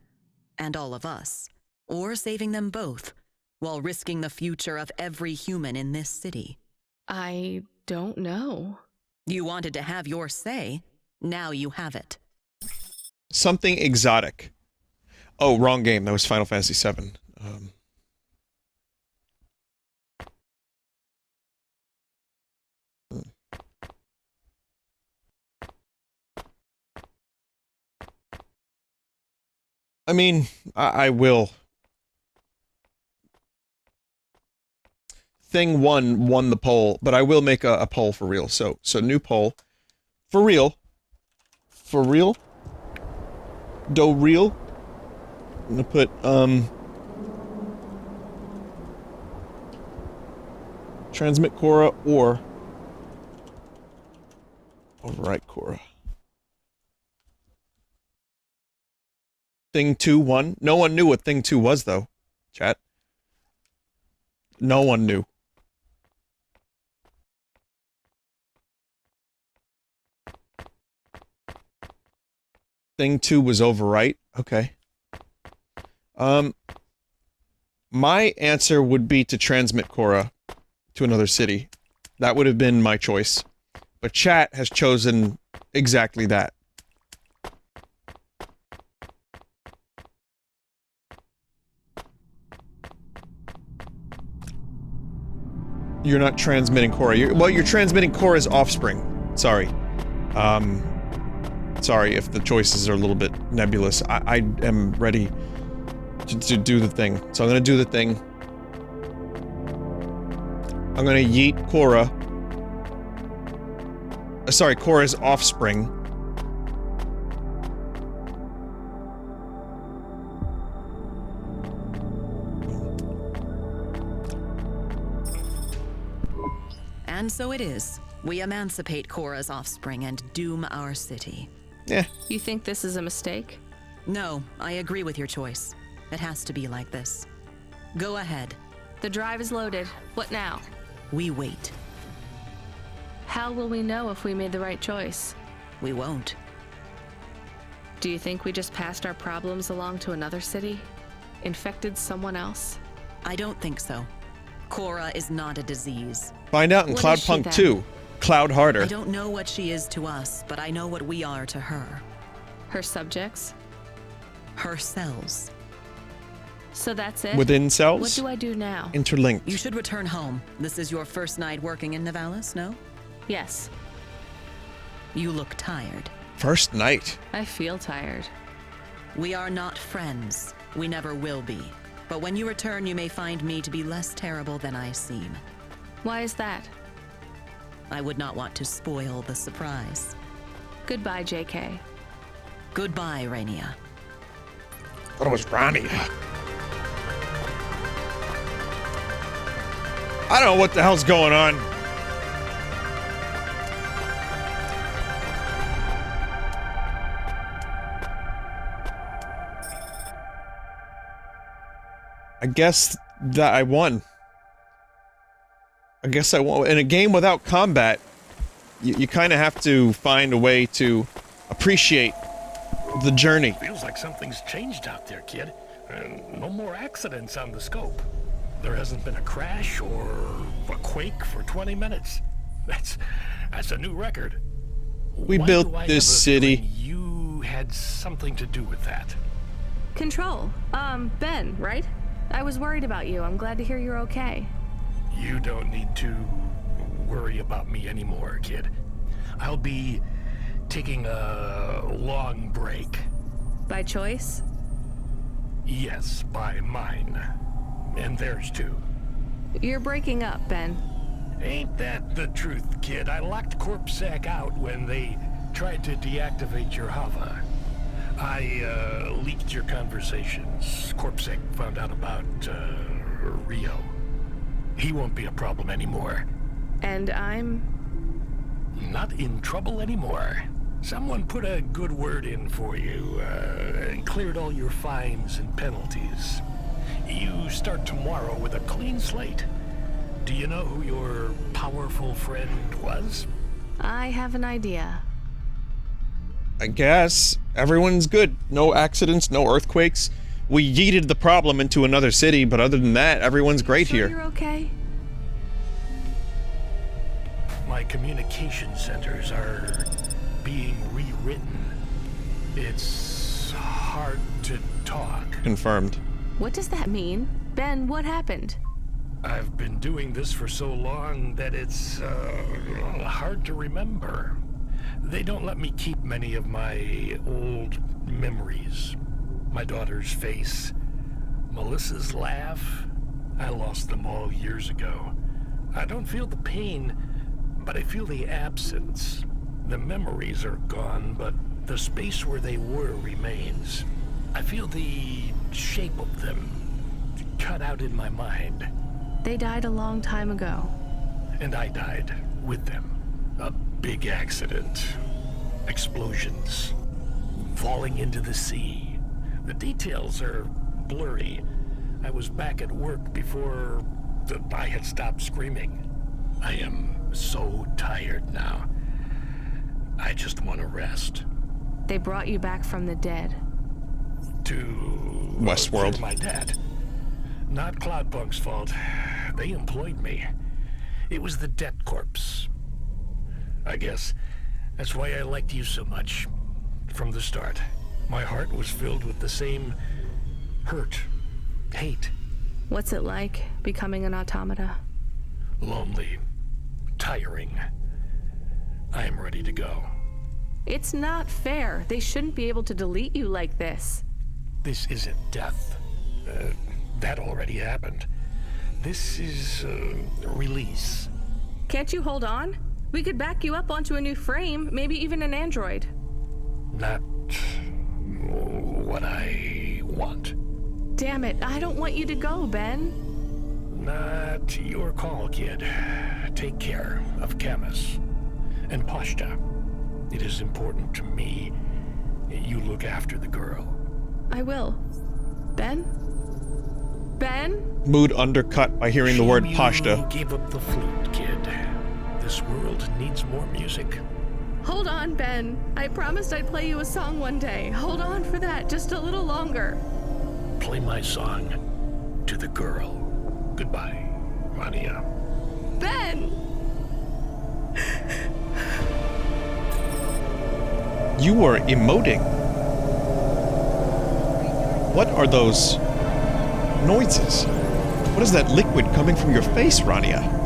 S18: and all of us, or saving them both, while risking the future of every human in this city?
S2: I don't know.
S18: You wanted to have your say. Now you have it.
S1: Something exotic. Oh, wrong game. That was Final Fantasy VII. I mean, I will. Thing 1 won the poll, but I will make a poll for real. So new poll. For real. For real. Do real. I'm gonna put, transmit Cora or overwrite Cora. Thing 2 won. No one knew what Thing 2 was, though. Chat. No one knew. Thing 2 was overwrite. Okay. My answer would be to transmit Cora to another city. That would have been my choice. But chat has chosen exactly that. You're not transmitting Cora. You're transmitting Cora's offspring. Sorry. Sorry if the choices are a little bit nebulous. I am ready to do the thing. So I'm gonna do the thing. I'm gonna yeet Cora. Sorry, Cora's offspring.
S18: And so it is. We emancipate Cora's offspring and doom our city.
S1: Yeah.
S2: You think this is a mistake?
S18: No, I agree with your choice. It has to be like this. Go ahead.
S2: The drive is loaded. What now?
S18: We wait.
S2: How will we know if we made the right choice?
S18: We won't.
S2: Do you think we just passed our problems along to another city? Infected someone else?
S18: I don't think so. Cora is not a disease.
S1: Find out in
S2: What is she
S1: Cloudpunk
S2: then?
S1: 2. Cloud Harder.
S18: I don't know what she is to us, but I know what we are to her.
S2: Her subjects?
S18: Her cells.
S2: So that's it?
S1: Within cells?
S2: What do I do now?
S1: Interlinked.
S18: You should return home. This is your first night working in Nivalis, no?
S2: Yes.
S18: You look tired.
S1: First night.
S2: I feel tired.
S18: We are not friends. We never will be. But when you return, you may find me to be less terrible than I seem.
S2: Why is that?
S18: I would not want to spoil the surprise.
S2: Goodbye, JK.
S18: Goodbye, Rainia.
S1: Thought it was Rania. I don't know what the hell's going on. I guess that I won. I guess I won. In a game without combat, you kind of have to find a way to appreciate the journey.
S8: Feels like something's changed out there, kid. No more accidents on the scope. There hasn't been a crash or a quake for 20 minutes. That's a new record.
S1: We
S8: Why
S1: built
S8: do I
S1: this
S8: have a
S1: city.
S8: feeling you had something to do with that.
S2: Control. Ben, right? I was worried about you. I'm glad to hear you're okay.
S8: You don't need to worry about me anymore, kid. I'll be taking a long break.
S2: By choice?
S8: Yes, by mine. And theirs too.
S2: You're breaking up, Ben.
S8: Ain't that the truth, kid? I locked CorpSec out when they tried to deactivate your Hava. I leaked your conversations. CorpSec found out about Rio. He won't be a problem anymore.
S2: And I'm...
S8: Not in trouble anymore. Someone put a good word in for you, and cleared all your fines and penalties. You start tomorrow with a clean slate. Do you know who your powerful friend was?
S2: I have an idea.
S1: I guess. Everyone's good. No accidents, no earthquakes. We yeeted the problem into another city, but other than that, everyone's great
S2: Sure
S1: here.
S2: you're okay?
S8: My communication centers are being rewritten. It's hard to talk.
S1: Confirmed.
S2: What does that mean? Ben, what happened?
S8: I've been doing this for so long that it's hard to remember. They don't let me keep many of my old memories. My daughter's face, Melissa's laugh. I lost them all years ago. I don't feel the pain, but I feel the absence. The memories are gone, but the space where they were remains. I feel the shape of them cut out in my mind.
S2: They died a long time ago.
S8: And I died with them. A big accident. Explosions. Falling into the sea. The details are blurry. I was back at work before I had stopped screaming. I am so tired now. I just want to rest.
S2: They brought you back from the dead.
S8: To
S1: Westworld.
S8: My dad. Not Cloudpunk's fault. They employed me. It was the debt corpse. I guess that's why I liked you so much. From the start. My heart was filled with the same hurt, hate.
S2: What's it like, becoming an automata?
S8: Lonely. Tiring. I am ready to go.
S2: It's not fair. They shouldn't be able to delete you like this.
S8: This isn't death. That already happened. This is release.
S2: Can't you hold on? We could back you up onto a new frame, maybe even an android.
S8: Not what I want.
S2: Damn it, I don't want you to go, Ben.
S8: Not your call, kid. Take care of Camus and Pashta. It is important to me you look after the girl.
S2: I will. Ben? Ben?
S1: Mood undercut by hearing the word Pashta.
S8: You gave up the flute, kid. This world needs more music.
S2: Hold on, Ben. I promised I'd play you a song one day. Hold on for that, just a little longer.
S8: Play my song to the girl. Goodbye, Rania.
S2: Ben!
S1: You are emoting. What are those noises? What is that liquid coming from your face, Rania?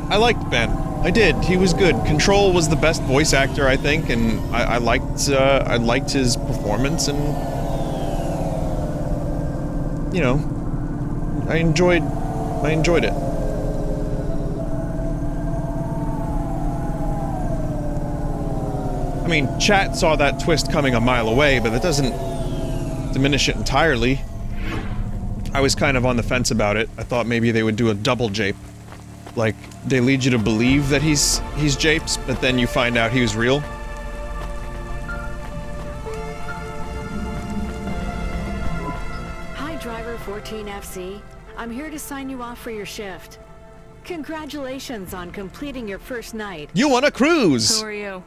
S1: I liked Ben. I did. He was good. Control was the best voice actor, I think, and I liked his performance, and you know, I enjoyed it. I mean, chat saw that twist coming a mile away, but that doesn't diminish it entirely. I was kind of on the fence about it. I thought maybe they would do a double jape. Like, they lead you to believe that he's japes, but then you find out he was real.
S19: Hi, Driver 14FC. I'm here to sign you off for your shift. Congratulations on completing your first night.
S1: You want a cruise!
S2: Who are you?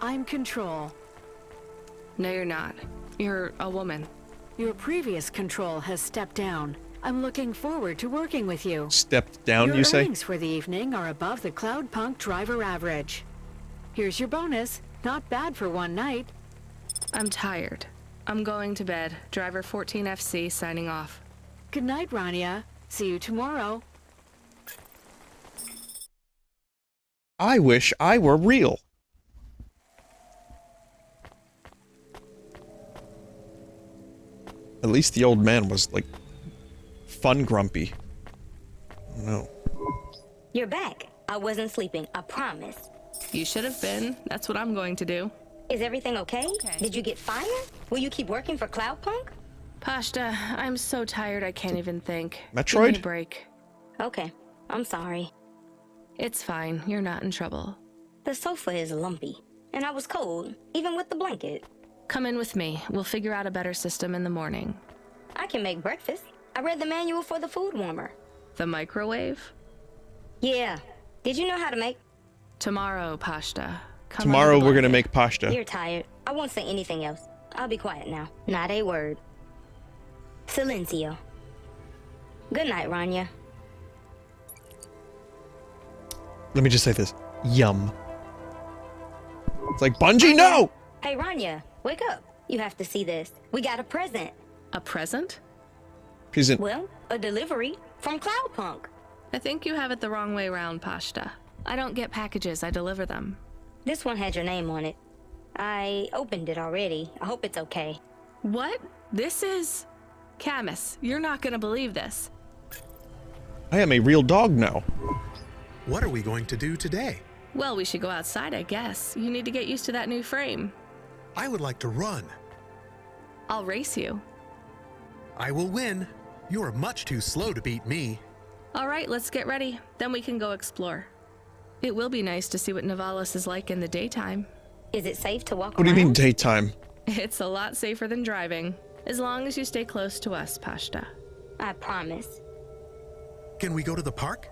S19: I'm Control.
S2: No, you're not. You're a woman.
S19: Your previous Control has stepped down. I'm looking forward to working with you.
S1: Stepped down,
S19: your
S1: you say?
S19: earnings for the evening are above the Cloudpunk driver average. Here's your bonus. Not bad for one night.
S2: I'm tired. I'm going to bed. Driver 14FC signing off.
S19: Good night, Rania. See you tomorrow.
S1: I wish I were real. At least the old man was, like, fun grumpy. No.
S20: You're back. I wasn't sleeping, I promise.
S2: You should have been. That's what I'm going to do.
S20: Is everything okay? Did you get fired? Will you keep working for Cloudpunk?
S2: Pashta, I'm so tired I can't even think.
S1: Metroid?
S2: Give me a break.
S20: Okay, I'm sorry.
S2: It's fine. You're not in trouble.
S20: The sofa is lumpy, and I was cold, even with the blanket.
S2: Come in with me. We'll figure out a better system in the morning.
S20: I can make breakfast. I read the manual for the food warmer.
S2: The microwave?
S20: Yeah. Did you know how to make?
S2: Tomorrow, Pashta. Come
S1: Tomorrow
S2: under the
S1: we're gonna
S2: blanket.
S1: make pasta.
S20: You're tired. I won't say anything else. I'll be quiet now. Not a word. Silencio. Good night, Rania.
S1: Let me just say this. Yum. It's like, Bungie, no!
S20: Hey, Rania, wake up. You have to see this. We got a present.
S2: A present?
S1: Present.
S20: Well, a delivery from Cloudpunk.
S2: I think you have it the wrong way round, Pashta. I don't get packages, I deliver them.
S20: This one had your name on it. I opened it already. I hope it's okay.
S2: What? This is... Camus, you're not gonna believe this.
S1: I am a real dog now.
S6: What are we going to do today?
S2: Well, we should go outside, I guess. You need to get used to that new frame.
S6: I would like to run.
S2: I'll race you.
S6: I will win. You are much too slow to beat me.
S2: All right, let's get ready. Then we can go explore. It will be nice to see what Nivalis is like in the daytime.
S20: Is it safe to walk
S1: What do you
S20: around?
S1: mean daytime?
S2: It's a lot safer than driving. As long as you stay close to us, Pashta.
S20: I promise.
S6: Can we go to the park?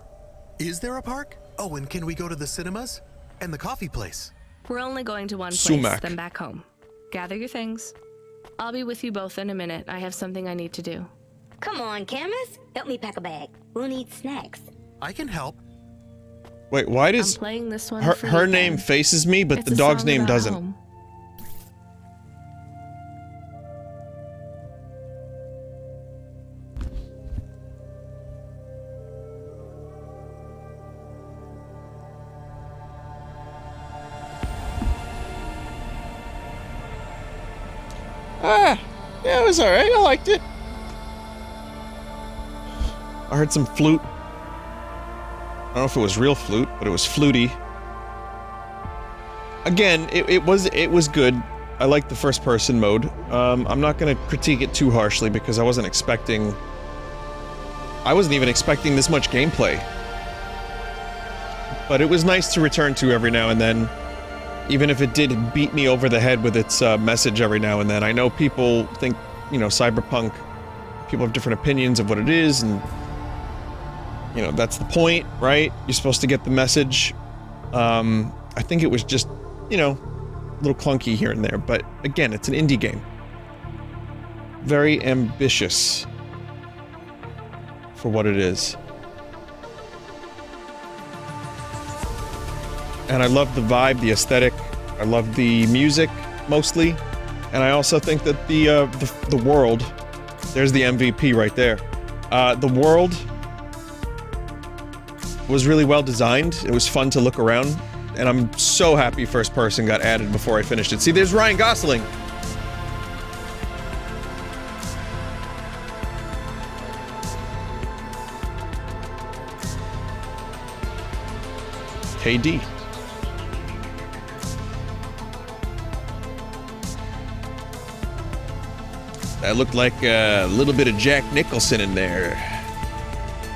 S6: Is there a park? Oh, and can we go to the cinemas? And the coffee place?
S2: We're only going to one place,
S1: Sumac.
S2: then back home. Gather your things. I'll be with you both in a minute. I have something I need to do.
S20: Come on, Camus. Help me pack a bag. We'll need snacks.
S6: I can help.
S1: Wait, why
S2: I'm
S1: does
S2: playing this one
S1: her,
S2: for
S1: her
S2: you,
S1: name
S2: Ben.
S1: faces me, but
S2: It's
S1: the
S2: a
S1: dog's
S2: song
S1: name
S2: about
S1: doesn't?
S2: home.
S1: Yeah, it was alright. I liked it. I heard some flute. I don't know if it was real flute, but it was fluty. Again, it was good. I liked the first person mode. I'm not gonna critique it too harshly because I wasn't even expecting this much gameplay. But it was nice to return to every now and then. Even if it did beat me over the head with its message every now and then. I know people think, you know, Cyberpunk, people have different opinions of what it is, and, you know, that's the point, right? You're supposed to get the message. I think it was just, you know, a little clunky here and there, but again, it's an indie game. Very ambitious for what it is. And I love the vibe, the aesthetic. I love the music, mostly. And I also think that the world, there's the MVP right there. The world was really well designed. It was fun to look around. And I'm so happy first person got added before I finished it. See, there's Ryan Gosling. KD. That looked like a little bit of Jack Nicholson in there.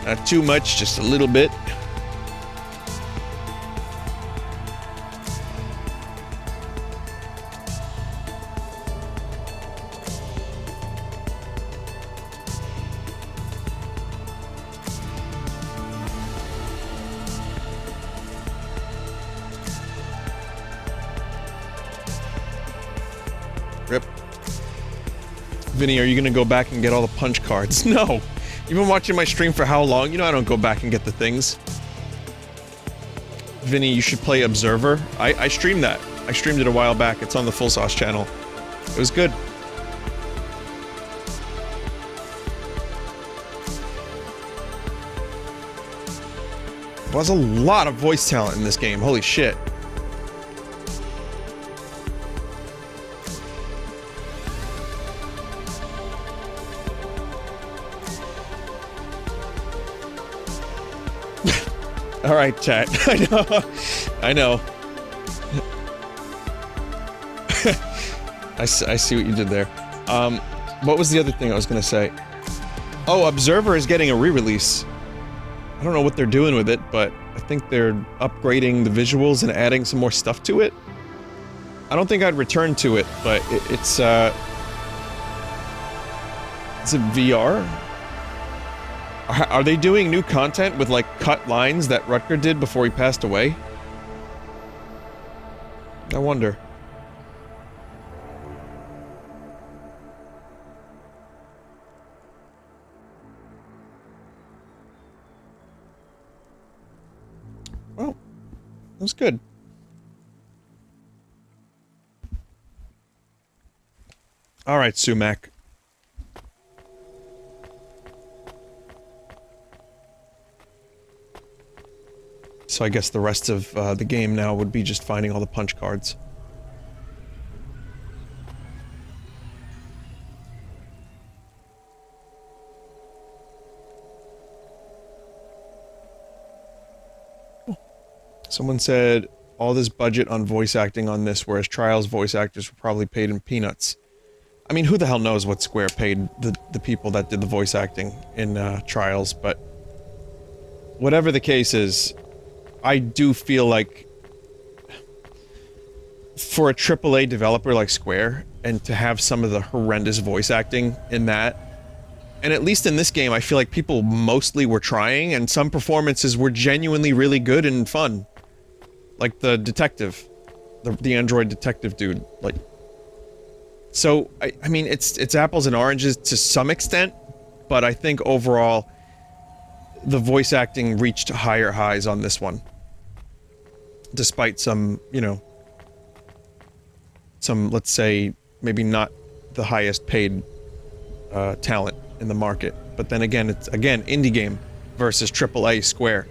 S1: Not too much, just a little bit. Rip. Vinny, are you gonna go back and get all the punch cards? No! You've been watching my stream for how long? You know I don't go back and get the things. Vinny, you should play Observer. I streamed that. I streamed it a while back. It's on the Full Sauce channel. It was good. There's a lot of voice talent in this game. Holy shit. All right, chat. I know. I see what you did there. What was the other thing I was gonna say? Oh, Observer is getting a re-release. I don't know what they're doing with it, but I think they're upgrading the visuals and adding some more stuff to it. I don't think I'd return to it, but it's a VR? Are they doing new content with, like, cut lines that Rutger did before he passed away? I wonder. Well, that was good. All right, Sumac. So I guess the rest of the game now would be just finding all the punch cards. Someone said all this budget on voice acting on this, whereas Trials voice actors were probably paid in peanuts. I mean, who the hell knows what Square paid the people that did the voice acting in Trials, but whatever the case is, I do feel like for a AAA developer like Square, and to have some of the horrendous voice acting in that, and at least in this game, I feel like people mostly were trying, and some performances were genuinely really good and fun. Like the detective. The android detective dude. Like... So, I mean, it's apples and oranges to some extent, but I think overall, the voice acting reached higher highs on this one. Despite some, you know... some, let's say, maybe not the highest paid talent in the market. But then again, it's, again, indie game versus AAA Square.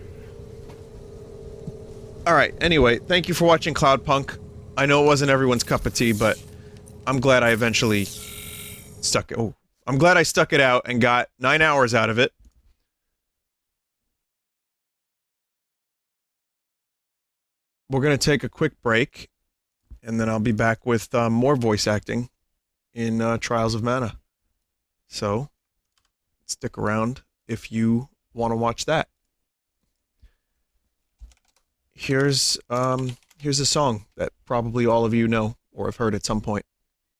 S1: Alright, anyway, thank you for watching Cloudpunk. I know it wasn't everyone's cup of tea, but I'm glad I eventually stuck it. Oh, I'm glad I stuck it out and got 9 hours out of it. We're gonna take a quick break, and then I'll be back with more voice acting in Trials of Mana. So, stick around if you want to watch that. Here's a song that probably all of you know or have heard at some point.